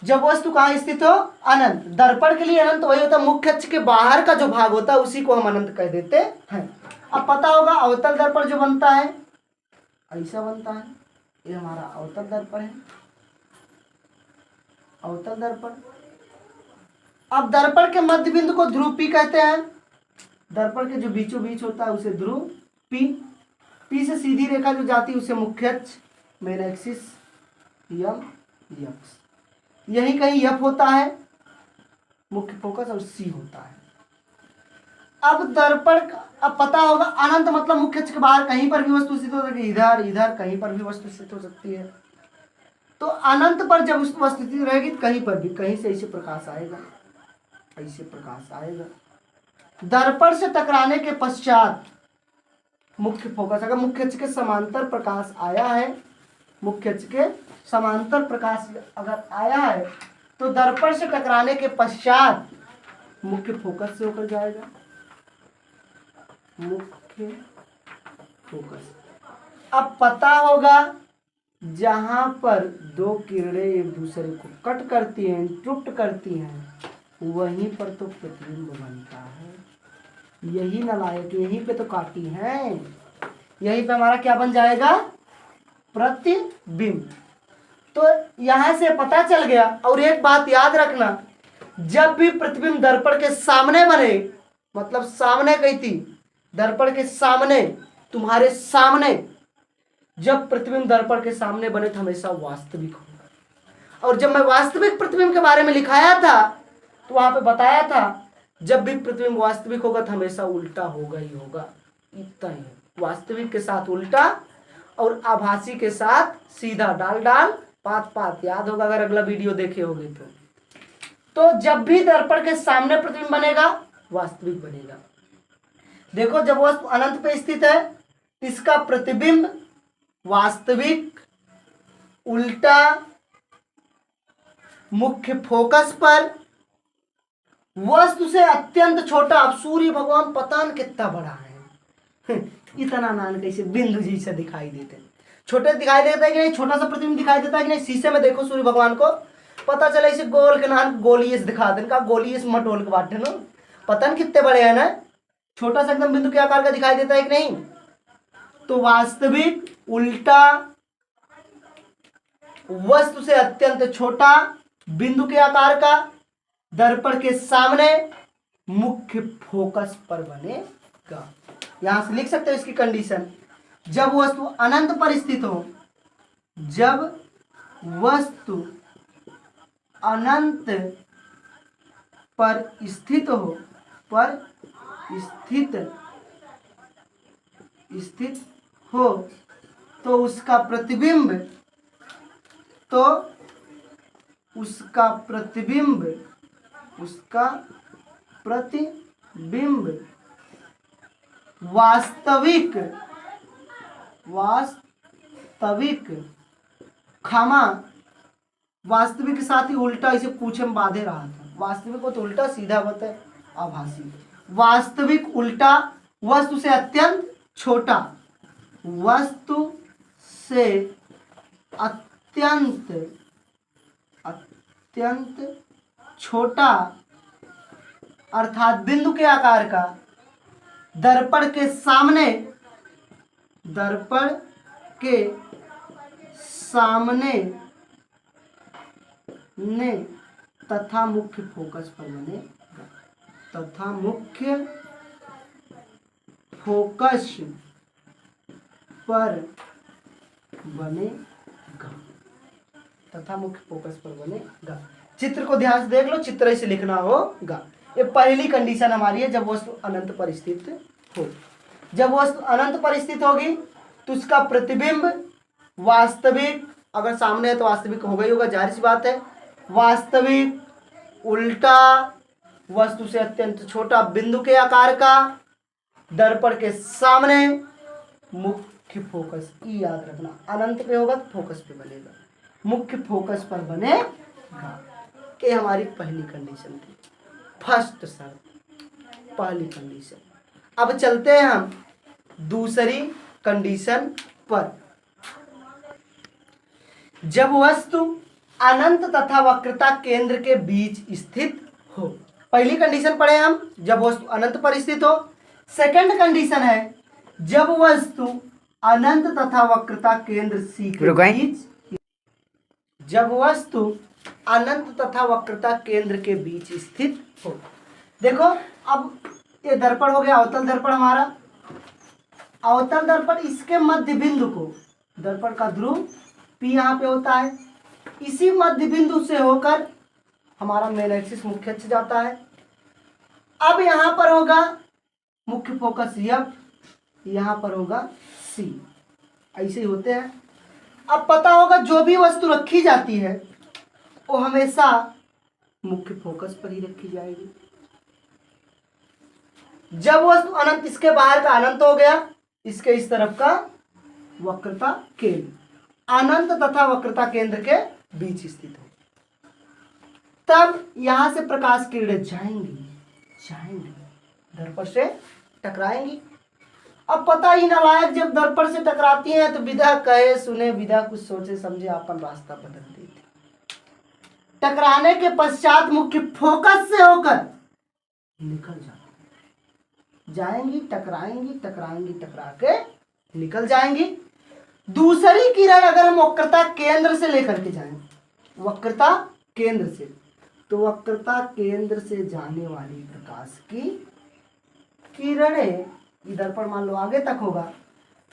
जब वस्तु कहाँ स्थित हो? अनंत। दर्पण के लिए अनंत वही होता है, मुख्य अक्ष के बाहर का जो भाग होता है उसी को हम अनंत कह देते हैं। अब पता होगा अवतल दर्पण जो बनता है ऐसा बनता है, ये हमारा अवतल दर्पण है। अवतल दर्पण। अब दर्पण के मध्य बिंदु को ध्रुव P कहते हैं। दर्पण के जो बीचों बीच होता है उसे ध्रुव P से सीधी रेखा जो जाती है उसे मुख्य अक्ष, मेन एक्सिस, यम यक्स। यही कहीं यफ होता है मुख्य फोकस और सी होता है। अब दर्पण, अब पता होगा अनंत मतलब मुख्य अक्ष के बाहर कहीं पर भी वस्तु स्थित हो सकती है, इधर इधर कहीं पर भी वस्तु स्थित हो सकती है। तो अनंत पर जब वस्तु स्थित रहेगी तो कहीं पर भी, कहीं से ऐसे प्रकाश आएगा, ऐसे प्रकाश आएगा। दर्पण से टकराने के पश्चात मुख्य फोकस, अगर मुख्य अक्ष के समांतर प्रकाश आया है, मुख्य अक्ष के समांतर प्रकाश अगर आया है तो दर्पण से टकराने के पश्चात मुख्य फोकस से होकर जाएगा, मुख्य फोकस। अब पता होगा जहां पर 2 किरणें एक दूसरे को कट करती हैं, इंटरप्ट करती हैं, वहीं पर तो प्रतिबिंब बनता है। यही नालायक, यहीं पे तो काटी है, यहीं पे हमारा क्या बन जाएगा? प्रतिबिंब। तो यहां से पता चल गया। और एक बात याद रखना, जब भी प्रतिबिंब दर्पण के सामने बने, मतलब सामने कही थी, दर्पण के सामने, तुम्हारे सामने, जब प्रतिबिंब दर्पण के सामने बने तो हमेशा वास्तविक होगा। और जब मैं वास्तविक प्रतिबिंब के बारे में लिखाया था तो वहां पे बताया था जब भी प्रतिबिंब वास्तविक होगा तो हमेशा उल्टा होगा ही होगा, इतना ही। वास्तविक के साथ उल्टा और आभासी के साथ सीधा, डाल डाल पात पात, याद होगा अगर अगला वीडियो देखे होगे तो जब भी दर्पण के सामने प्रतिबिंब बनेगा वास्तविक बनेगा। देखो जब वस्तु अनंत पे स्थित है इसका प्रतिबिंब वास्तविक, उल्टा, मुख्य फोकस पर, वस्तु से अत्यंत छोटा। अब सूर्य भगवान पता न कितना बड़ा है, इतना नान कैसे बिंदु जी से दिखाई देते हैं, छोटे दिखाई देता है कि नहीं, छोटा सा प्रतिबिंब दिखाई देता है कि नहीं। शीशे में देखो सूर्य भगवान को, पता चला इसे गोल के नाम गोलीय से दिखा दें, का गोलीय से मटोल के बाटे ना, पता न कितने बड़े हैं ना, छोटा सा एकदम बिंदु के आकार का दिखाई देता है कि नहीं। तो वास्तविक उल्टा वस्तु से अत्यंत छोटा बिंदु के आकार का दर्पण के सामने मुख्य फोकस पर बनेगा। यहां से लिख सकते हो इसकी कंडीशन, जब वस्तु अनंत पर स्थित हो, जब वस्तु अनंत पर स्थित हो तो उसका प्रतिबिंब वास्तविक वास्तविक के साथ ही उल्टा, इसे पूछे में बाधे रहा था। वास्तविक को तो उल्टा, सीधा बताए आभासी। वास्तविक उल्टा वस्तु से अत्यंत छोटा, वस्तु से अत्यंत छोटा अर्थात बिंदु के आकार का दर्पण के सामने ने तथा मुख्य फोकस पर बनेगा। चित्र को ध्यान से देख लो, चित्र से लिखना होगा। ये पहली कंडीशन हमारी है, जब वस्तु अनंत पर स्थित हो। जब वस्तु अनंत पर स्थित होगी तो उसका प्रतिबिंब वास्तविक, अगर सामने है तो वास्तविक होगा ही होगा, जाहिर सी बात है। वास्तविक उल्टा वस्तु से अत्यंत छोटा बिंदु के आकार का दर्पण के सामने मुख्य फोकस, ई याद रखना, अनंत पे होगा तो फोकस पे बनेगा, मुख्य फोकस पर बनेगा। ये हमारी पहली कंडीशन थी, फर्स्ट शर्त, पहली कंडीशन। अब चलते हैं हम दूसरी कंडीशन पर। जब वस्तु अनंत तथा वक्रता केंद्र के बीच स्थित हो। पहली कंडीशन पढ़े हम, जब वस्तु अनंत पर स्थित हो। सेकंड कंडीशन है जब वस्तु अनंत तथा वक्रता केंद्र सी के बीच, जब वस्तु अनंत तथा वक्रता केंद्र के बीच स्थित हो। देखो अब ये दर्पण हो गया, अवतल दर्पण हमारा। अवतल दर्पण, इसके मध्य बिंदु को, दर्पण का ध्रुव P यहाँ पे होता है, इसी मध्य बिंदु से होकर हमारा मेन एक्सिस मुख्य अक्ष जाता है। अब यहाँ पर होगा मुख्य फोकस F, यहाँ पर होगा C, ऐसे ही होते हैं। अब पता होगा जो भी वस्तु रखी जाती है वो हमेशा मुख्य फोकस पर ही रखी जाएगी। जब वस्तु अनंत, इसके बाहर का अनंत हो गया, इसके इस तरफ का वक्रता केंद्र, अनंत तथा वक्रता केंद्र के बीच स्थित हो, तब यहां से प्रकाश किरणें जाएंगी दर्पण से टकराएंगी। अब पता ही नालायक जब दर्पण से टकराती हैं तो विधा कहे सुने, विधा कुछ सोचे समझे अपन रास्ता बदल देती। टकराने के पश्चात मुख्य फोकस से होकर निकल जाएंगी, टकराएंगी, टकरा के निकल जाएंगी। दूसरी किरण अगर हम वक्रता केंद्र से लेकर के जाएं, वक्रता केंद्र से, तो वक्रता केंद्र से जाने वाली प्रकाश की किरणें, इधर पर मान लो आगे तक होगा,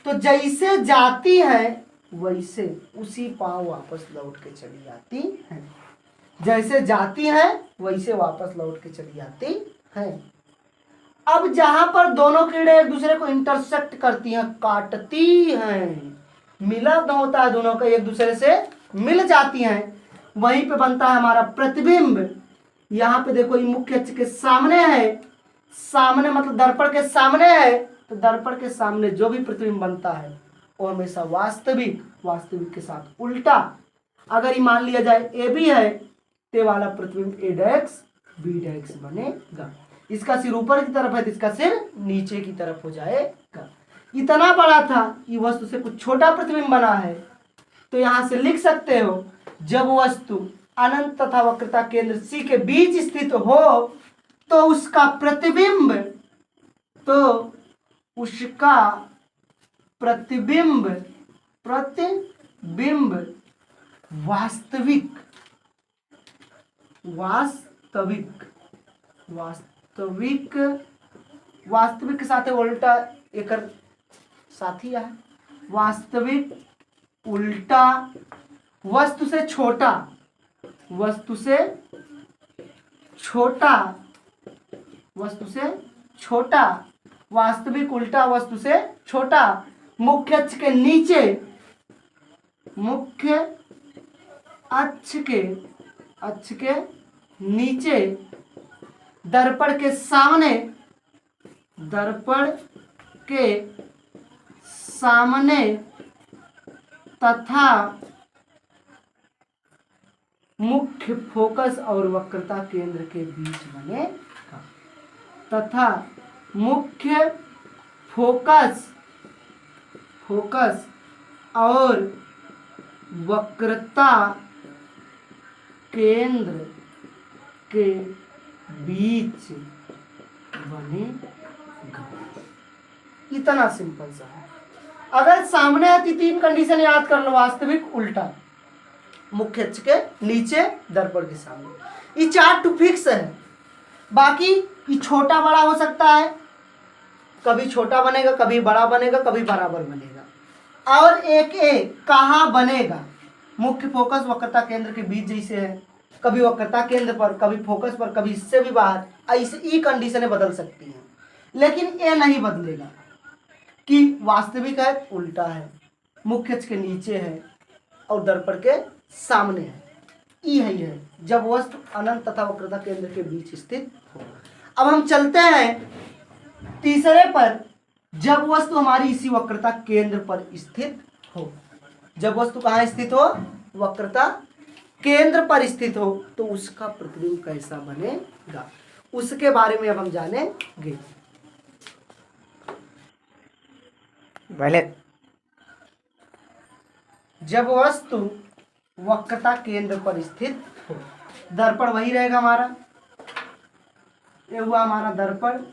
तो जैसे जाती है वैसे उसी पांव वापस लौट के चली जाती है। जैसे जाती है वैसे वापस लौट के चली जाती है। अब जहां पर दोनों किरणें एक दूसरे को इंटरसेक्ट करती हैं, काटती हैं, मिलन होता है दोनों का, एक दूसरे से मिल जाती हैं, वहीं पे बनता है हमारा प्रतिबिंब। यहाँ पे देखो ये मुख्य अक्ष के सामने है, सामने मतलब दर्पण के सामने है, तो दर्पण के सामने जो भी प्रतिबिंब बनता है वो हमेशा वास्तविक के साथ उल्टा। अगर ये मान लिया जाए ए बी है, ते वाला प्रतिबिंब ए डैक्स बी डैक्स बनेगा। इसका सिर ऊपर की तरफ है तो इसका सिर नीचे की तरफ हो जाएगा। इतना बड़ा था, ये वस्तु से कुछ छोटा प्रतिबिंब बना है, तो यहां से लिख सकते हो जब वस्तु अनंत तथा वक्रता केंद्र सी के बीच स्थित हो तो उसका प्रतिबिंब प्रतिबिंब प्रतिबिंब वास्तविक वास्तविक वास्तविक वास्तविक के साथ उल्टा एक साथी है। वास्तविक उल्टा वस्तु से छोटा वस्तु से छोटा वस्तु से छोटा वास्तविक उल्टा वस्तु से छोटा मुख्य अक्ष के नीचे मुख्य अक्ष के नीचे दर्पण के सामने तथा मुख्य फोकस और वक्रता केंद्र के बीच बनेगा तथा मुख्य फोकस और वक्रता केंद्र के बीच बनेगा। इतना सिंपल सा है। अगर सामने आती तीन कंडीशन याद कर लो, वास्तविक उल्टा मुख्य अक्ष के नीचे दर्पण के सामने, ये चार टू फिक्स है। बाकी ये छोटा बड़ा हो सकता है, कभी छोटा बनेगा कभी बड़ा बनेगा कभी बराबर बनेगा। और एक कहाँ बनेगा, मुख्य फोकस वक्रता केंद्र के बीच जैसे है, कभी वक्रता केंद्र पर कभी फोकस पर कभी इससे भी बाहर, ऐसे ई कंडीशनें बदल सकती हैं। लेकिन ये नहीं बदलेगा कि वास्तविक है उल्टा है, मुख्य अक्ष के नीचे है और दर्पण के सामने है। ई है जब वस्तु अनंत तथा वक्रता केंद्र के बीच स्थित हो। अब हम चलते हैं तीसरे पर, जब वस्तु हमारी इसी वक्रता केंद्र पर स्थित हो। जब वस्तु कहाँ स्थित हो, वक्रता केंद्र पर स्थित हो, तो उसका प्रतिबिंब कैसा बनेगा उसके बारे में अब हम जानेंगे। पहले जब वस्तु वक्रता केंद्र पर स्थित हो, दर्पण वही रहेगा हमारा, ये हुआ हमारा दर्पण।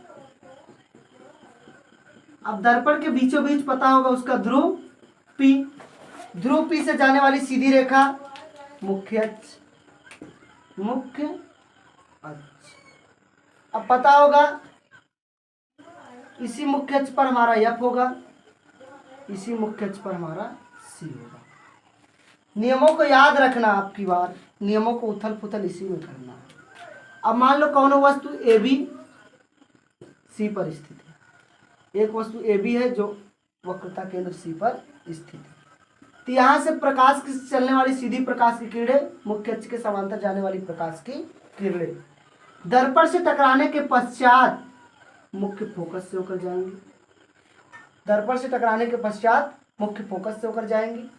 अब दर्पण के बीचों बीच पता होगा उसका ध्रुव P, ध्रुव P से जाने वाली सीधी रेखा मुख्य अक्ष। अब पता होगा इसी मुख्य अक्ष पर हमारा F होगा, इसी मुख्य अक्ष पर हमारा C होगा। नियमों को याद रखना, आपकी बार नियमों को उथल पुथल इसी में करना है। अब मान लो कौन वस्तु AB C पर स्थित है, एक वस्तु AB है जो वक्रता केंद्र C पर स्थित है। तो यहाँ से प्रकाश की चलने वाली सीधी प्रकाश की किरणें, मुख्य अक्ष के समांतर जाने वाली प्रकाश की किरणें दर्पण से टकराने के पश्चात मुख्य फोकस से होकर जाएंगी। दर्पण से टकराने के पश्चात मुख्य फोकस से होकर जाएंगी।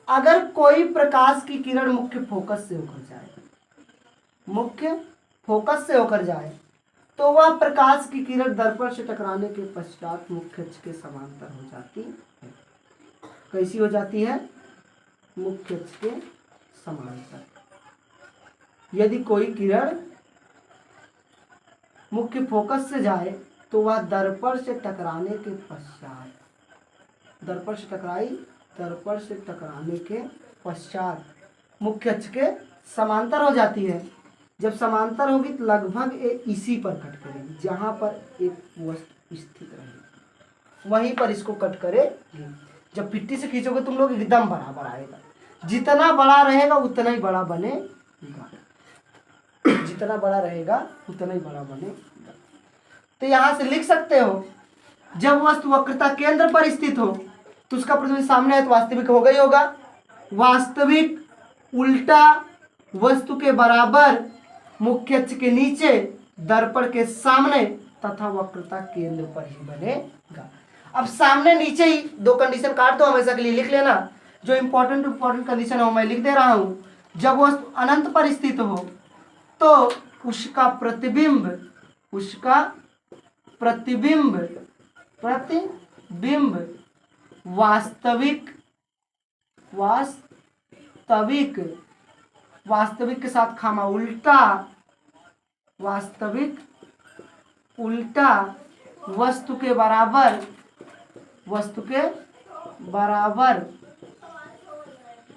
अगर कोई प्रकाश की किरण मुख्य फोकस से होकर जाए तो वह प्रकाश की किरण दर्पण से टकराने के पश्चात मुख्य अक्ष के समांतर हो जाती है। कैसी हो जाती है, मुख्य अक्ष के समांतर। यदि कोई किरण मुख्य फोकस से जाए तो वह दर्पण से टकराने के पश्चात, दर्पण से टकराने के पश्चात मुख्य अक्ष के समांतर हो जाती है। जब समांतर होगी तो लगभग इसी पर कट करेगी, जहां पर एक वस्तु स्थित रहेगी वहीं पर इसको कट करेगी। जब पिट्टी से खींचोगे तुम लोग एकदम बराबर आएगा, जितना बड़ा रहेगा उतना ही बड़ा बनेगा, जितना बड़ा रहेगा उतना ही बड़ा बनेगा। तो यहां से लिख सकते हो, जब वस्तु वक्रता केंद्र पर स्थित हो तो उसका प्रतिबिंब सामने है तो वास्तविक होगा ही होगा। वास्तविक उल्टा वस्तु के बराबर मुख्य अक्ष के नीचे दर्पण के सामने तथा वक्रता केंद्र पर ही बनेगा। अब सामने नीचे ही दो कंडीशन काट दो, हमेशा के लिए लिख लेना। जो इंपॉर्टेंट कंडीशन है मैं लिख दे रहा हूं। जब वस्तु अनंत पर स्थित हो तो उसका प्रतिबिंब वास्तविक के साथ खामा उल्टा वस्तु के बराबर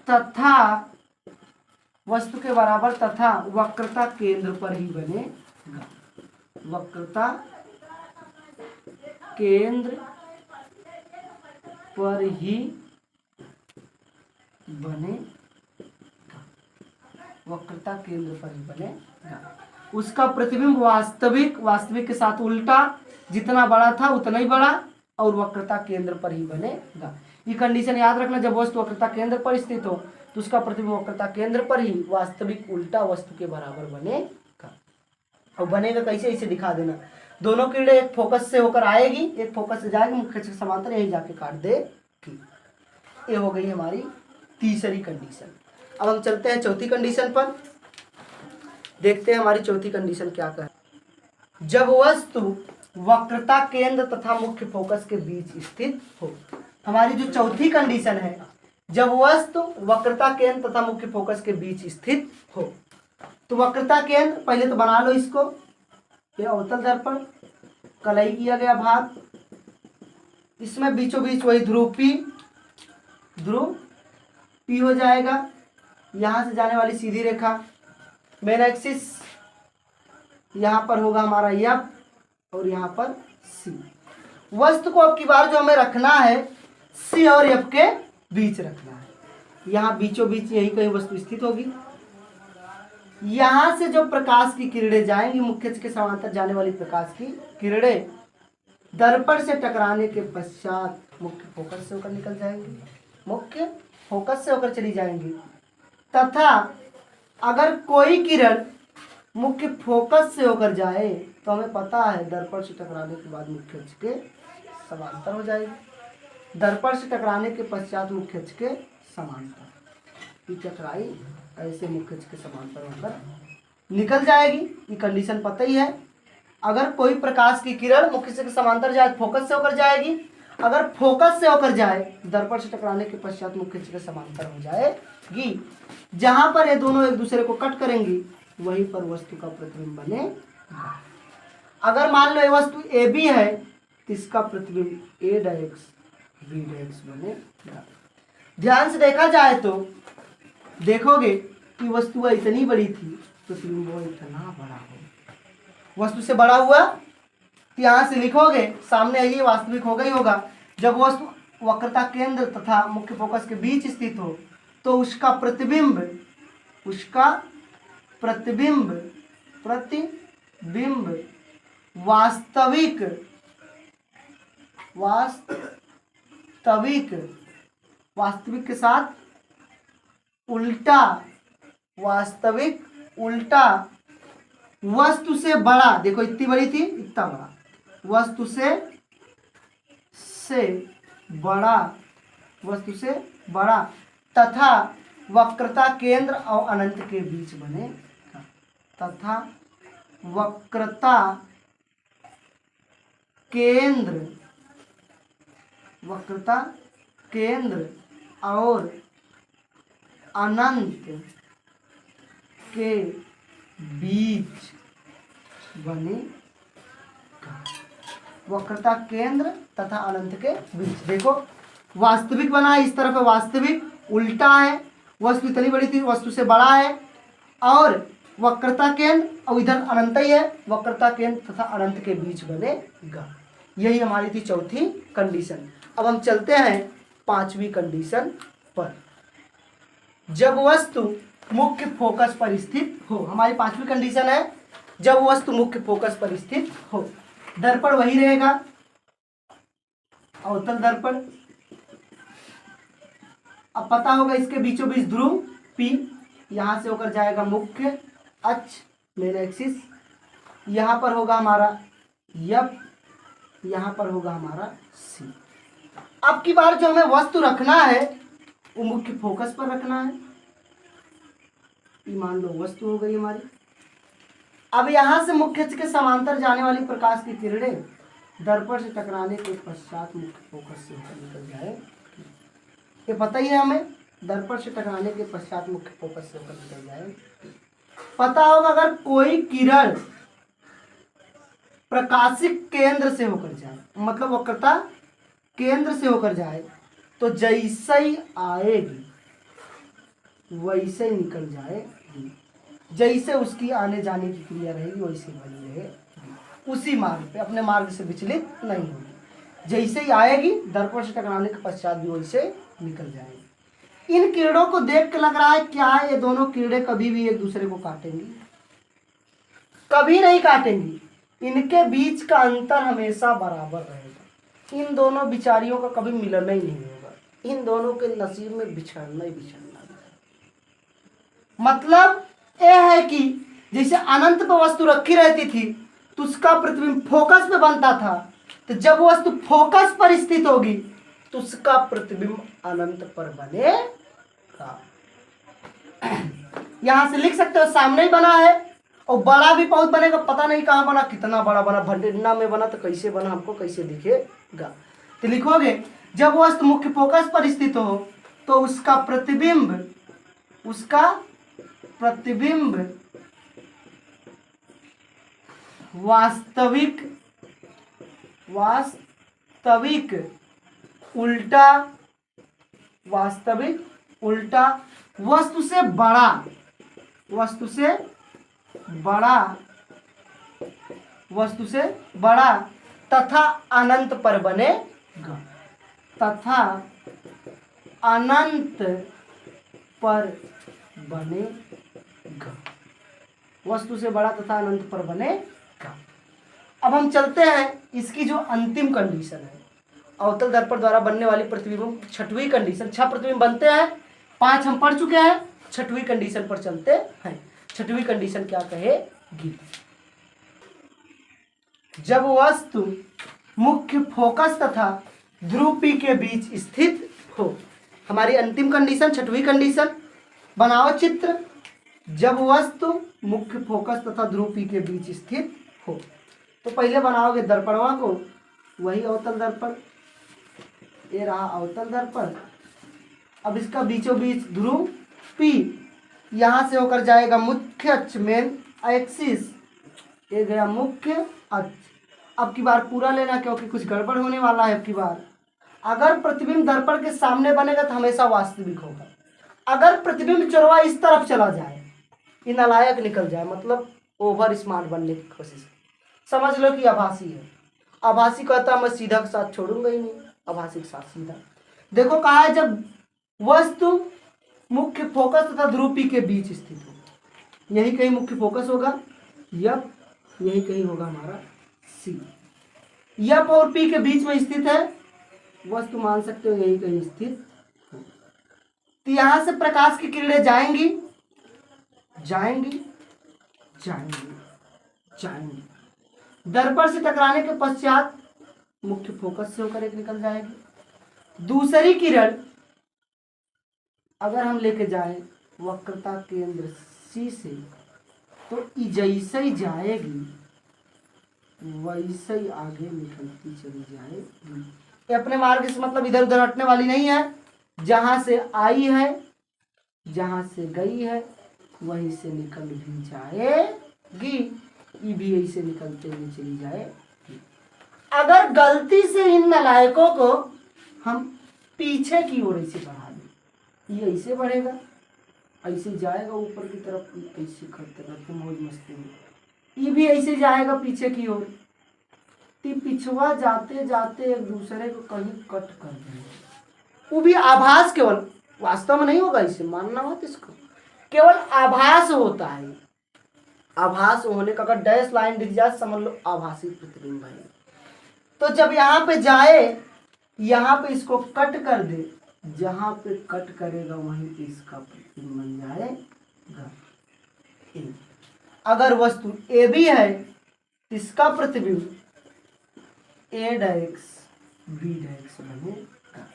तथा वस्तु के बराबर तथा वक्रता केंद्र पर ही बनेगा। वक्रता केंद्र पर ही बनेगा। वक्रता केंद्र पर ही बनेगा। उसका प्रतिबिंब वास्तविक के साथ उल्टा, जितना बड़ा था उतना ही बड़ा, और वक्रता केंद्र पर ही बनेगा। ये कंडीशन याद रखना, जब वस्तु वक्रता केंद्र पर स्थित हो तो उसका प्रतिबिंब वक्रता केंद्र पर ही वास्तविक उल्टा वस्तु के बराबर बनेगा। और बनेगा कैसे, इसे दिखा देना। दोनों किरणें एक फोकस से होकर आएगी, एक फोकस से जाएगी, मुख्य अक्ष के समांतर, यही जाके काट देगी। ये हो गई हमारी तीसरी कंडीशन। अब हम चलते हैं चौथी कंडीशन पर, देखते हैं हमारी चौथी कंडीशन क्या कहे। जब वस्तु वक्रता केंद्र तथा मुख्य फोकस के बीच स्थित हो। हमारी जो चौथी कंडीशन है, जब वस्तु वक्रता केंद्र तथा मुख्य फोकस के बीच स्थित हो। तो वक्रता केंद्र पहले तो बना लो इसको, ये अवतल दर्पण, कलई किया गया भाग, इसमें बीचों बीच वही ध्रुव P हो जाएगा। यहां से जाने वाली सीधी रेखा मेन एक्सिस, यहां पर होगा हमारा F और यहां पर C। वस्तु को अब की बार जो हमें रखना है C और F के बीच रखना है। यहां बीचों बीच यही कहीं वस्तु स्थित होगी। यहां से जो प्रकाश की किरणें जाएंगी, मुख्य अक्ष के समांतर जाने वाली प्रकाश की किरणें दर्पण से टकराने के पश्चात मुख्य फोकस से होकर निकल जाएंगी, मुख्य फोकस से होकर चली जाएंगी। तथा अगर कोई किरण मुख्य फोकस से होकर जाए तो हमें पता है दर्पण से टकराने के बाद मुख्य अक्ष के समांतर हो जाएगी। दर्पण से टकराने के पश्चात मुख्य अक्ष के समांतर, टकराई ऐसे मुख्य अक्ष के समांतर होकर निकल जाएगी। ये कंडीशन पता ही है। अगर कोई प्रकाश की किरण मुख्य अक्ष के समांतर जाए, फोकस से होकर जाएगी। अगर फोकस से होकर जाए, दर्पण से टकराने के पश्चात मुख्य अक्ष के समांतर हो जाएगी। जहां पर ये दोनों एक दूसरे को कट करेंगी वहीं पर वस्तु का प्रतिबिंब बनेगा। अगर मान लो ये वस्तु ए बी है तो इसका प्रतिबिंब ए डायरेक्स बी डायरेक्स बनेगा। ध्यान से देखा जाए तो देखोगे कि वस्तु इतनी बड़ी थी, प्रतिबिंब वो इतना बड़ा हो। वस्तु से बड़ा हुआ तो यहाँ से लिखोगे सामने ये वास्तविक होगा ही होगा। जब वस्तु वक्रता केंद्र तथा मुख्य फोकस के बीच स्थित हो तो उसका प्रतिबिंब वास्तविक के साथ उल्टा वस्तु से बड़ा, देखो इतनी बड़ी थी इतना बड़ा, वस्तु से बड़ा तथा वक्रता केंद्र और अनंत के बीच बनेगा। तथा वक्रता केंद्र और अनंत के बीच बनेगा। वक्रता केंद्र तथा अनंत के बीच। देखो वास्तविक बना है, इस तरफ है वास्तविक, उल्टा है, वस्तु इतनी बड़ी थी वस्तु से बड़ा है, और वक्रता केंद्र और इधर अनंत ही है, वक्रता केंद्र तथा अनंत के बीच बनेगा। यही हमारी थी चौथी कंडीशन। अब हम चलते हैं पांचवी कंडीशन पर। जब वस्तु मुख्य फोकस पर स्थित हो। हमारी पांचवी कंडीशन है जब वस्तु मुख्य फोकस पर स्थित हो। दर्पण वही रहेगा, अवतल दर्पण। अब पता होगा इसके बीचों बीच ध्रुव P, यहां से होकर जाएगा मुख्य अक्ष मेन एक्सिस, यहां पर होगा हमारा F, यहां पर होगा हमारा C। अब की बार जो हमें वस्तु रखना है वो मुख्य फोकस पर रखना है। मान लो वस्तु हो गई हमारी। अब यहां से मुख्य अक्ष के समांतर जाने वाली प्रकाश की किरणें दर्पण से टकराने के पश्चात मुख्य फोकस से होकर निकल जाए। ये पता ही है हमें, दर्पण से टकराने के पश्चात मुख्य फोकस से होकर निकल जाए। पता होगा अगर कोई किरण प्रकाशिक केंद्र से होकर जाए, मतलब वक्रता केंद्र से होकर जाए, तो जैसे ही आएगी वैसे ही निकल जाएगी। जैसे उसकी आने जाने की क्रिया रहेगी वैसे बनी रहेगी, उसी मार्ग पे, अपने मार्ग से विचलित नहीं होगी। जैसे ही आएगी दर्पण से टकराने के पश्चात भी वैसे निकल जाएगी। इन कीड़ों को देख के लग रहा है क्या ये दोनों कीड़े कभी भी एक दूसरे को काटेंगी? कभी नहीं काटेंगी। इनके बीच का अंतर हमेशा बराबर रहेगा। इन दोनों बिचारियों का कभी मिलना ही नहीं होगा। इन दोनों के नसीब में बिछड़ना ही बिछड़ना। मतलब यह है कि जैसे अनंत पर वस्तु रखी रहती थी तो उसका प्रतिबिंब फोकस पे बनता था, तो जब वस्तु फोकस पर स्थित होगी तो उसका प्रतिबिंब अनंत पर बनेगा। यहां से लिख सकते हो सामने ही बना है और बड़ा भी बहुत बनेगा, पता नहीं कहां बना, कितना बड़ा बना, भंडेरना में बना तो कैसे बना हमको कैसे दिखेगा। तो लिखोगे जब वस्तु मुख्य फोकस पर स्थित हो तो उसका प्रतिबिंब वास्तविक उल्टा वस्तु से बड़ा तथा अनंत पर बनेगा। वस्तु से बड़ा तथा अनंत पर बनेगा। अब हम चलते हैं इसकी जो अंतिम कंडीशन है, अवतल दर्पण द्वारा बनने वाली प्रतिबिंब, छठवीं कंडीशन। 6 प्रतिबिंब बनते हैं, 5 हम पढ़ चुके हैं, छठवीं कंडीशन पर चलते हैं। छठवीं कंडीशन क्या कहेगी? जब वस्तु मुख्य फोकस तथा ध्रुव P के बीच स्थित हो। हमारी अंतिम कंडीशन, छठवीं कंडीशन। बनाओ चित्र। जब वस्तु मुख्य फोकस तथा ध्रुव P के बीच स्थित हो, तो पहले बनाओगे दर्पणवा को, वही अवतल दर्पण, ये रहा अवतल दर्पण। अब इसका बीचों बीच ध्रुव P, यहां से होकर जाएगा मुख्य अक्ष, मेन एक्सिस, ये गया मुख्य अक्ष। अब की बार पूरा लेना क्योंकि कुछ गड़बड़ होने वाला है। अब की बार अगर प्रतिबिंब दर्पण के सामने बनेगा तो हमेशा वास्तविक होगा। अगर प्रतिबिंब चोरवा इस तरफ चला जाए, ये नालायक निकल जाए, मतलब ओवर स्मार्ट बनने की कोशिश, समझ लो कि आभासी है। आभासी कहता मैं सीधा के साथ छोड़ूंगा ही नहीं, आभासी के साथ सीधा। देखो कहा है जब वस्तु मुख्य फोकस तथा ध्रुव P के बीच स्थित हो, यही कहीं मुख्य फोकस होगा, यही कहीं होगा हमारा C। यप और P के बीच में स्थित है वस्तु, मान सकते हो यही कहीं स्थित हो। तो यहां से प्रकाश की किरणें जाएंगी, दर्पण से टकराने के पश्चात मुख्य फोकस से होकर एक निकल जाएगी। दूसरी किरण अगर हम लेके जाएं वक्रता केंद्र C से, तो जैसे ही जाएगी वैसे ही आगे निकलती चली जाएगी। ये अपने मार्ग से मतलब इधर उधर हटने वाली नहीं है। जहां से आई है, जहां से गई है, वहीं से निकल भी जाएगी। ये भी ऐसे निकलते हुए चली जाएगी। अगर गलती से इन नालायकों को हम पीछे की ओर ऐसे बढ़ा दें, ये ऐसे बढ़ेगा, ऐसे जाएगा ऊपर की तरफ, ऐसे करते करते मौज मस्ती में, ये भी ऐसे जाएगा पीछे की ओर। पिछवा जाते जाते एक दूसरे को कहीं कट कर देंगे। वो भी आभास, केवल वास्तव में नहीं होगा, इसे मानना मत, इसको केवल आभास होता है। आभास होने का, अगर डैश लाइन दिख जाए समझ लो आभासी प्रतिबिंब है। तो जब यहाँ पे जाए, यहाँ पे इसको कट कर दे, जहां पे कट करेगा वहीं पे इसका प्रतिबिंब बन जाएगा। अगर वस्तु ए बी है, इसका प्रतिबिंब ए डायरेक्स बी डायरेक्स बनेगा।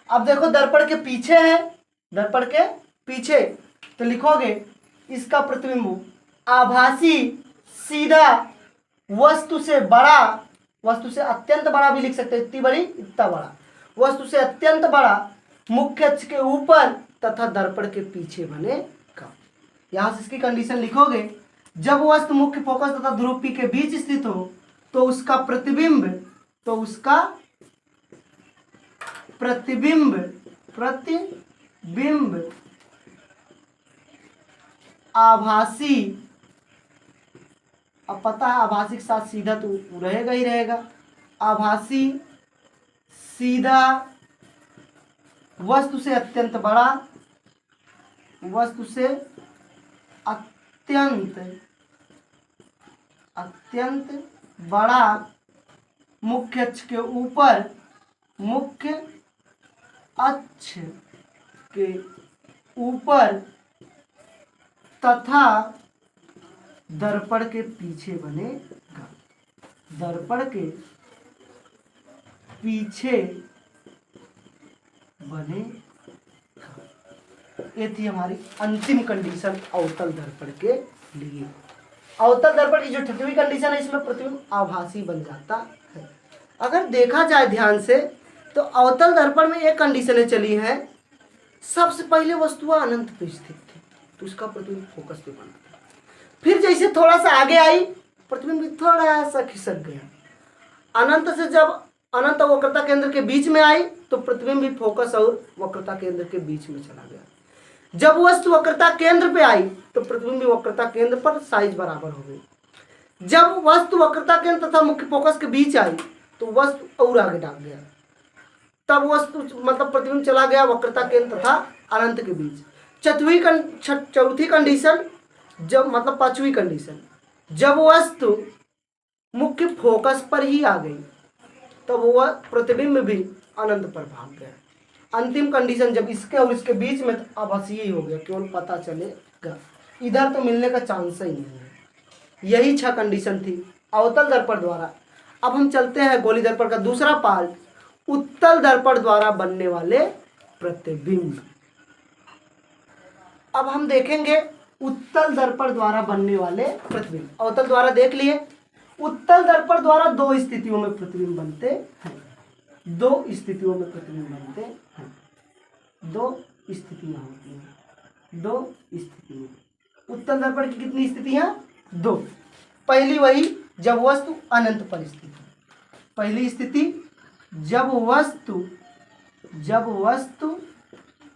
अब देखो दर्पण के पीछे है, दर्पण के पीछे, तो लिखोगे इसका प्रतिबिंब आभासी सीधा वस्तु से बड़ा, वस्तु से अत्यंत बड़ा भी लिख सकते हैं, इतनी बड़ी इतना बड़ा, वस्तु से अत्यंत बड़ा मुख्य अक्ष के ऊपर तथा दर्पण के पीछे बनेगा। यहां से इसकी कंडीशन लिखोगे, जब वस्तु मुख्य फोकस तथा ध्रुव P के बीच स्थित हो तो उसका प्रतिबिंब प्रतिबिंब प्रतिबिंब आभासी, अब पता है आभासी के साथ सीधा तो रहेगा ही रहेगा, आभासी सीधा वस्तु से अत्यंत बड़ा, वस्तु से अत्यंत अत्यंत बड़ा मुख्य अक्ष के ऊपर, मुख्य अक्ष के ऊपर तथा दर्पण के पीछे बनेगा, दर्पण के पीछे बनेगा। ये थी हमारी अंतिम कंडीशन अवतल दर्पण के लिए। अवतल दर्पण की जो छठवीं कंडीशन है, इसमें प्रतिबिंब आभासी बन जाता है। अगर देखा जाए ध्यान से तो अवतल दर्पण में एक कंडीशनें चली हैं। सबसे पहले वस्तु अनंत पे स्थित थी तो उसका प्रतिबिंब फोकस पे बना था। फिर जैसे थोड़ा सा आगे आई, प्रतिबिंब थोड़ा सा खिसक गया। अनंत से जब अनंत और वक्रता केंद्र के बीच में आई तो प्रतिबिंब भी फोकस और वक्रता केंद्र के बीच में चला गया। जब वस्तु वक्रता केंद्र पे आई तो प्रतिबिंब भी वक्रता केंद्र पर साइज बराबर हो गई। जब वस्तु वक्रता केंद्र तथा मुख्य फोकस के बीच आई तो वस्तु और आगे डाल गया, तब वस्तु मतलब प्रतिबिंब चला गया वक्रता केंद्र तथा अनंत के बीच। चौथी कंडीशन, जब मतलब पांचवी कंडीशन, जब वस्तु मुख्य फोकस पर ही आ गई तब वह प्रतिबिंब भी अनंत पर भाग गया। अंतिम कंडीशन, जब इसके और इसके बीच में तो आभासीय ही हो गया, केवल पता चलेगा, इधर तो मिलने का चांस ही नहीं है। यही 6 कंडीशन थी अवतल दर्पण द्वारा। अब हम चलते हैं गोली दर्पण का दूसरा पार्ट, उत्तल दर्पण द्वारा बनने वाले प्रतिबिंब। अब हम देखेंगे उत्तल दर्पण द्वारा बनने वाले प्रतिबिंब। अवतल द्वारा देख लिए। उत्तल दर्पण द्वारा 2 स्थितियों में प्रतिबिंब बनते हैं, 2 स्थितियों में प्रतिबिंब बनते हैं, 2 स्थितियां होती हैं, 2 स्थितियां। उत्तल दर्पण की कितनी स्थितियां? 2। पहली वही जब वस्तु अनंत पर स्थित है। पहली स्थिति जब वस्तु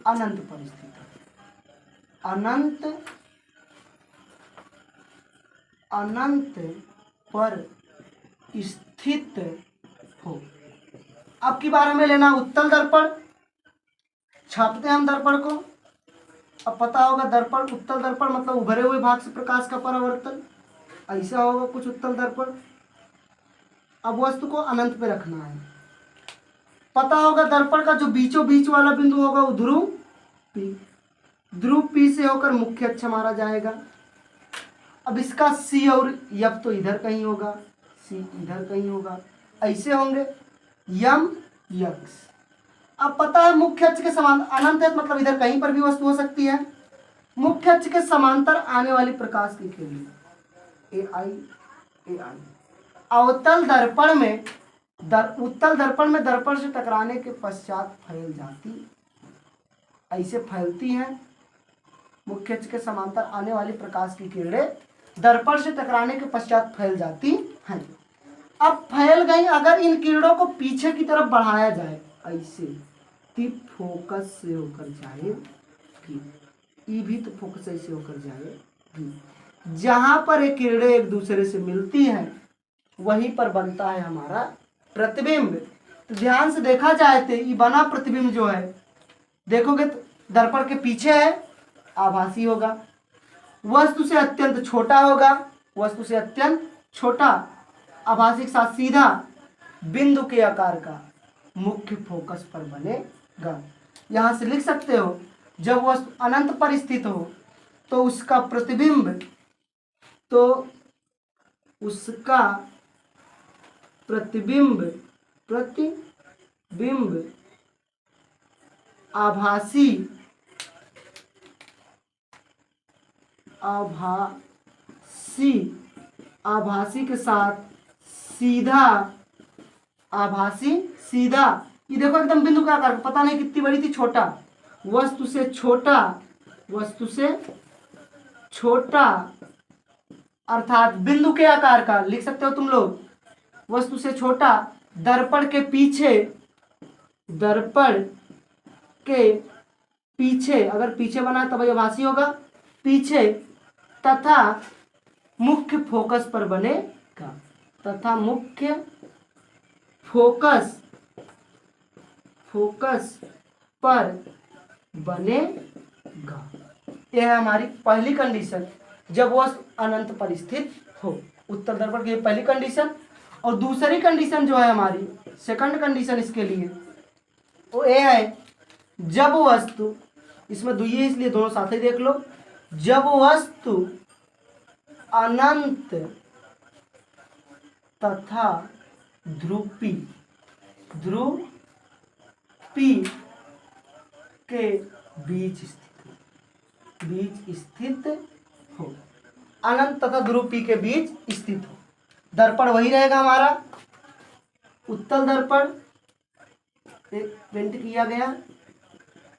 अनंत पर स्थित है, अनंत पर स्थित हो। अब की बार हमें लेना उत्तल दर्पण, छापते हैं हम दर्पण को। अब पता होगा दर्पण, उत्तल दर्पण मतलब उभरे हुए भाग से प्रकाश का परावर्तन, ऐसा होगा कुछ उत्तल दर्पण। अब वस्तु को अनंत पे रखना है। पता होगा दर्पण का जो बीचों बीच वाला बिंदु होगा वो ध्रुव P, ध्रुव P से होकर मुख्य अक्ष मारा जाएगा। अब इसका C और F तो इधर कहीं होगा, C इधर कहीं होगा, ऐसे होंगे M X। अब पता है मुख्य अक्ष के समांतर, अनंत है मतलब इधर कहीं पर भी वस्तु हो सकती है। मुख्य अक्ष के समांतर आने वाली प्रकाश की किरण AI। अवतल दर्पण में उत्तल दर्पण में दर्पण से टकराने के पश्चात फैल जाती, ऐसे फैलती हैं। मुख्य अक्ष के समांतर आने वाली प्रकाश की किरणें दर्पण से टकराने के पश्चात फैल जाती हैं। अब फैल गई, अगर इन किरणों को पीछे की तरफ बढ़ाया जाए ऐसे, टिप फोकस से होकर जाएगी, ई भी तो फोकस ऐसे होकर जाएगी। जहां पर ये किरणें एक दूसरे से मिलती हैं वहीं पर बनता है हमारा प्रतिबिंब। तो ध्यान से देखा जाए तो ये बना प्रतिबिंब जो है, देखोगे तो दर्पण के पीछे है, आभासी होगा, वस्तु से अत्यंत छोटा होगा, वस्तु से अत्यंत छोटा, आभासी के साथ सीधा बिंदु के आकार का, मुख्य फोकस पर बनेगा। यहां से लिख सकते हो जब वस्तु अनंत पर स्थित हो तो उसका प्रतिबिंब, प्रतिबिंब आभासी के साथ सीधा, ये देखो एकदम बिंदु का आकार, पता नहीं कितनी बड़ी थी, छोटा, वस्तु से छोटा अर्थात बिंदु के आकार का, लिख सकते हो तुम लोग, वस्तु से छोटा, दर्पण के पीछे दर्पण के पीछे, अगर पीछे बना है तब आभासी होगा, पीछे तथा मुख्य फोकस पर बनेगा, तथा मुख्य फोकस पर बनेगा। यह है हमारी पहली कंडीशन, जब वस्तु अनंत पर स्थित हो। उत्तल दर्पण की पहली कंडीशन। और दूसरी कंडीशन जो है हमारी, सेकंड कंडीशन इसके लिए वो ये है, जब वस्तु, इसमें दुई है इसलिए दोनों साथ ही देख लो, जब वस्तु अनंत तथा ध्रुपी के बीच स्थित हो, अनंत तथा ध्रुपी के बीच स्थित हो। दर्पण वही रहेगा हमारा, उत्तल दर्पण पेंट किया गया,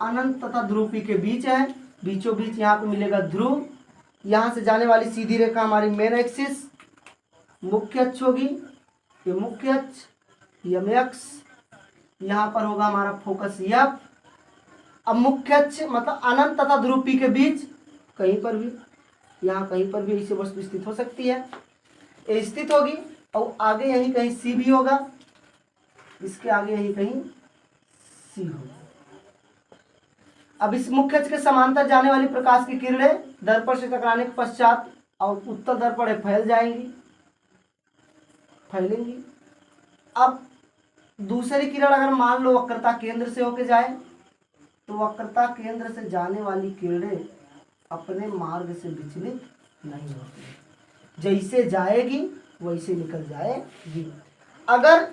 अनंत तथा ध्रुपी के बीच है, बीचों बीच यहाँ पे मिलेगा ध्रुव। यहाँ से जाने वाली सीधी रेखा हमारी मेन एक्सिस मुख्य अक्ष होगी, ये मुख्य अक्ष यम एक्स, यहाँ पर होगा हमारा फोकस यप। अब मुख्य अक्ष मतलब अनंत तथा ध्रुपी के बीच कहीं पर भी, यहाँ कहीं पर भी ऐसे वस्तु स्थित हो सकती है, ये स्थित होगी। और आगे यहीं कहीं सी भी होगा, इसके आगे यहीं कहीं सी होगा। अब इस मुख्य अक्ष के समांतर जाने वाली प्रकाश की किरणें दर्पण से टकराने के पश्चात और उत्तल दर्पण है फैलेंगी। अब दूसरी किरण अगर मान लो वक्रता केंद्र से होके जाए, तो वक्रता केंद्र से जाने वाली किरणें अपने मार्ग से विचलित नहीं होती, जैसे जाएगी वैसे निकल जाएगी। अगर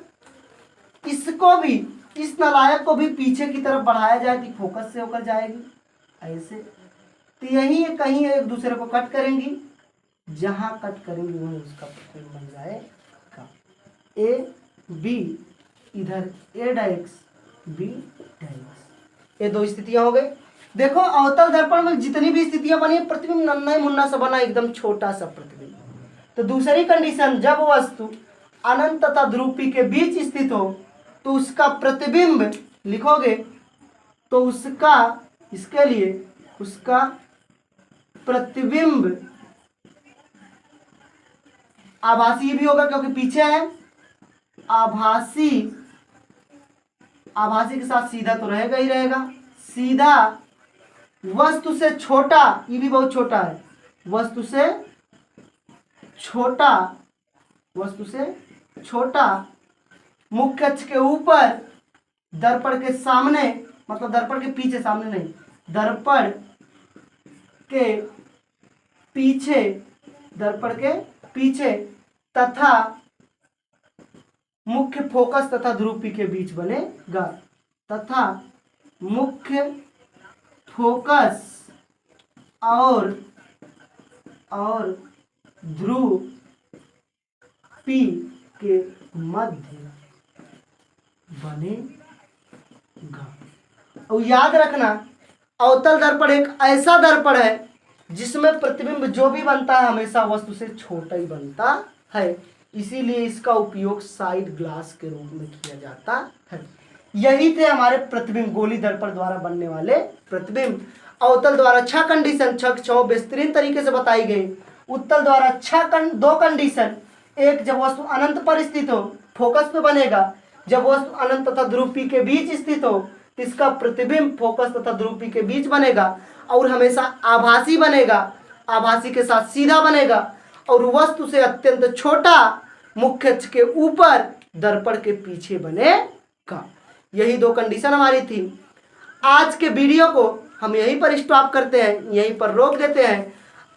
इसको भी, इस नलायक को भी पीछे की तरफ बढ़ाया जाए तो फोकस से होकर जाएगी ऐसे, तो यही कहीं एक दूसरे को कट करेंगी, जहां कट करेंगी वहीं उसका प्रतिबिंब बन जाएगा। ए बी, इधर ए डायरेक्स बी डायरेक्स, ये दो स्थितियां हो गई। देखो अवतल दर्पण में जितनी भी स्थितियां बनी, प्रतिबिंब नन्हा मुन्ना सा बना, एकदम छोटा सा प्रतिबिंब। तो दूसरी कंडीशन, जब वस्तु अनंत तथा ध्रुपी के बीच स्थित हो तो उसका प्रतिबिंब लिखोगे तो उसका, इसके लिए उसका प्रतिबिंब आभासी भी होगा क्योंकि पीछे है, आभासी के साथ सीधा तो रहेगा ही रहेगा, सीधा वस्तु से छोटा, ये भी बहुत छोटा है, वस्तु से छोटा मुख्य अक्ष के ऊपर, दर्पण के सामने, मतलब दर्पण के पीछे, सामने नहीं, दर्पण के पीछे तथा मुख्य फोकस तथा ध्रुपी के बीच बनेगा, तथा मुख्य फोकस और ध्रुपी के मध्य बनेगा। और याद रखना, अवतल दर्पण एक ऐसा दर्पण है जिसमें प्रतिबिंब जो भी बनता है हमेशा वस्तु से छोटा ही बनता है, इसीलिए इसका उपयोग साइड ग्लास के रूप में किया जाता है। यही थे हमारे प्रतिबिंब, गोली दर्पण द्वारा बनने वाले प्रतिबिंब। अवतल द्वारा 6 कंडीशन, 6 बेहतरीन तरीके से बताई गई। उत्तल द्वारा 2 कंडीशन, एक जब वस्तु अनंत पर स्थित हो फोकस पे बनेगा, जब वस्तु अनंत तथा ध्रुपी के बीच स्थित हो तो इसका प्रतिबिंब फोकस तथा ध्रुपी के बीच बनेगा और हमेशा आभासी बनेगा, आभासी के साथ सीधा बनेगा और वस्तु से अत्यंत छोटा मुख्य अक्ष के ऊपर दर्पण के पीछे बनेगा। यही 2 कंडीशन हमारी थी। आज के वीडियो को हम यहीं पर स्टॉप करते हैं, यहीं पर रोक देते हैं।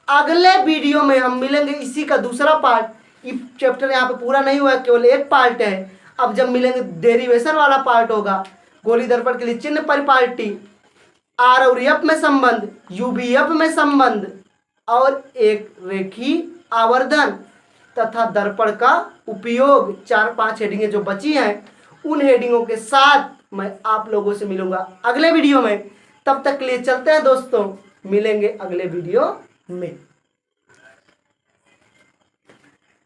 अगले वीडियो में हम मिलेंगे, इसी का दूसरा पार्ट। ये चैप्टर यहाँ पे पूरा नहीं हुआ, केवल एक पार्ट है। अब जब मिलेंगे डेरिवेशन वाला पार्ट होगा, गोली दर्पण के लिए चिन्ह परिपाटी, आर और एफ में संबंध, यूबीएफ में संबंध और एक रेखी आवर्धन तथा दर्पण का उपयोग। 4-5 हेडिंगें जो बची हैं, उन हेडिंगों के साथ मैं आप लोगों से मिलूंगा अगले वीडियो में। तब तक के लिए चलते हैं दोस्तों, मिलेंगे अगले वीडियो में।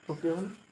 ओके।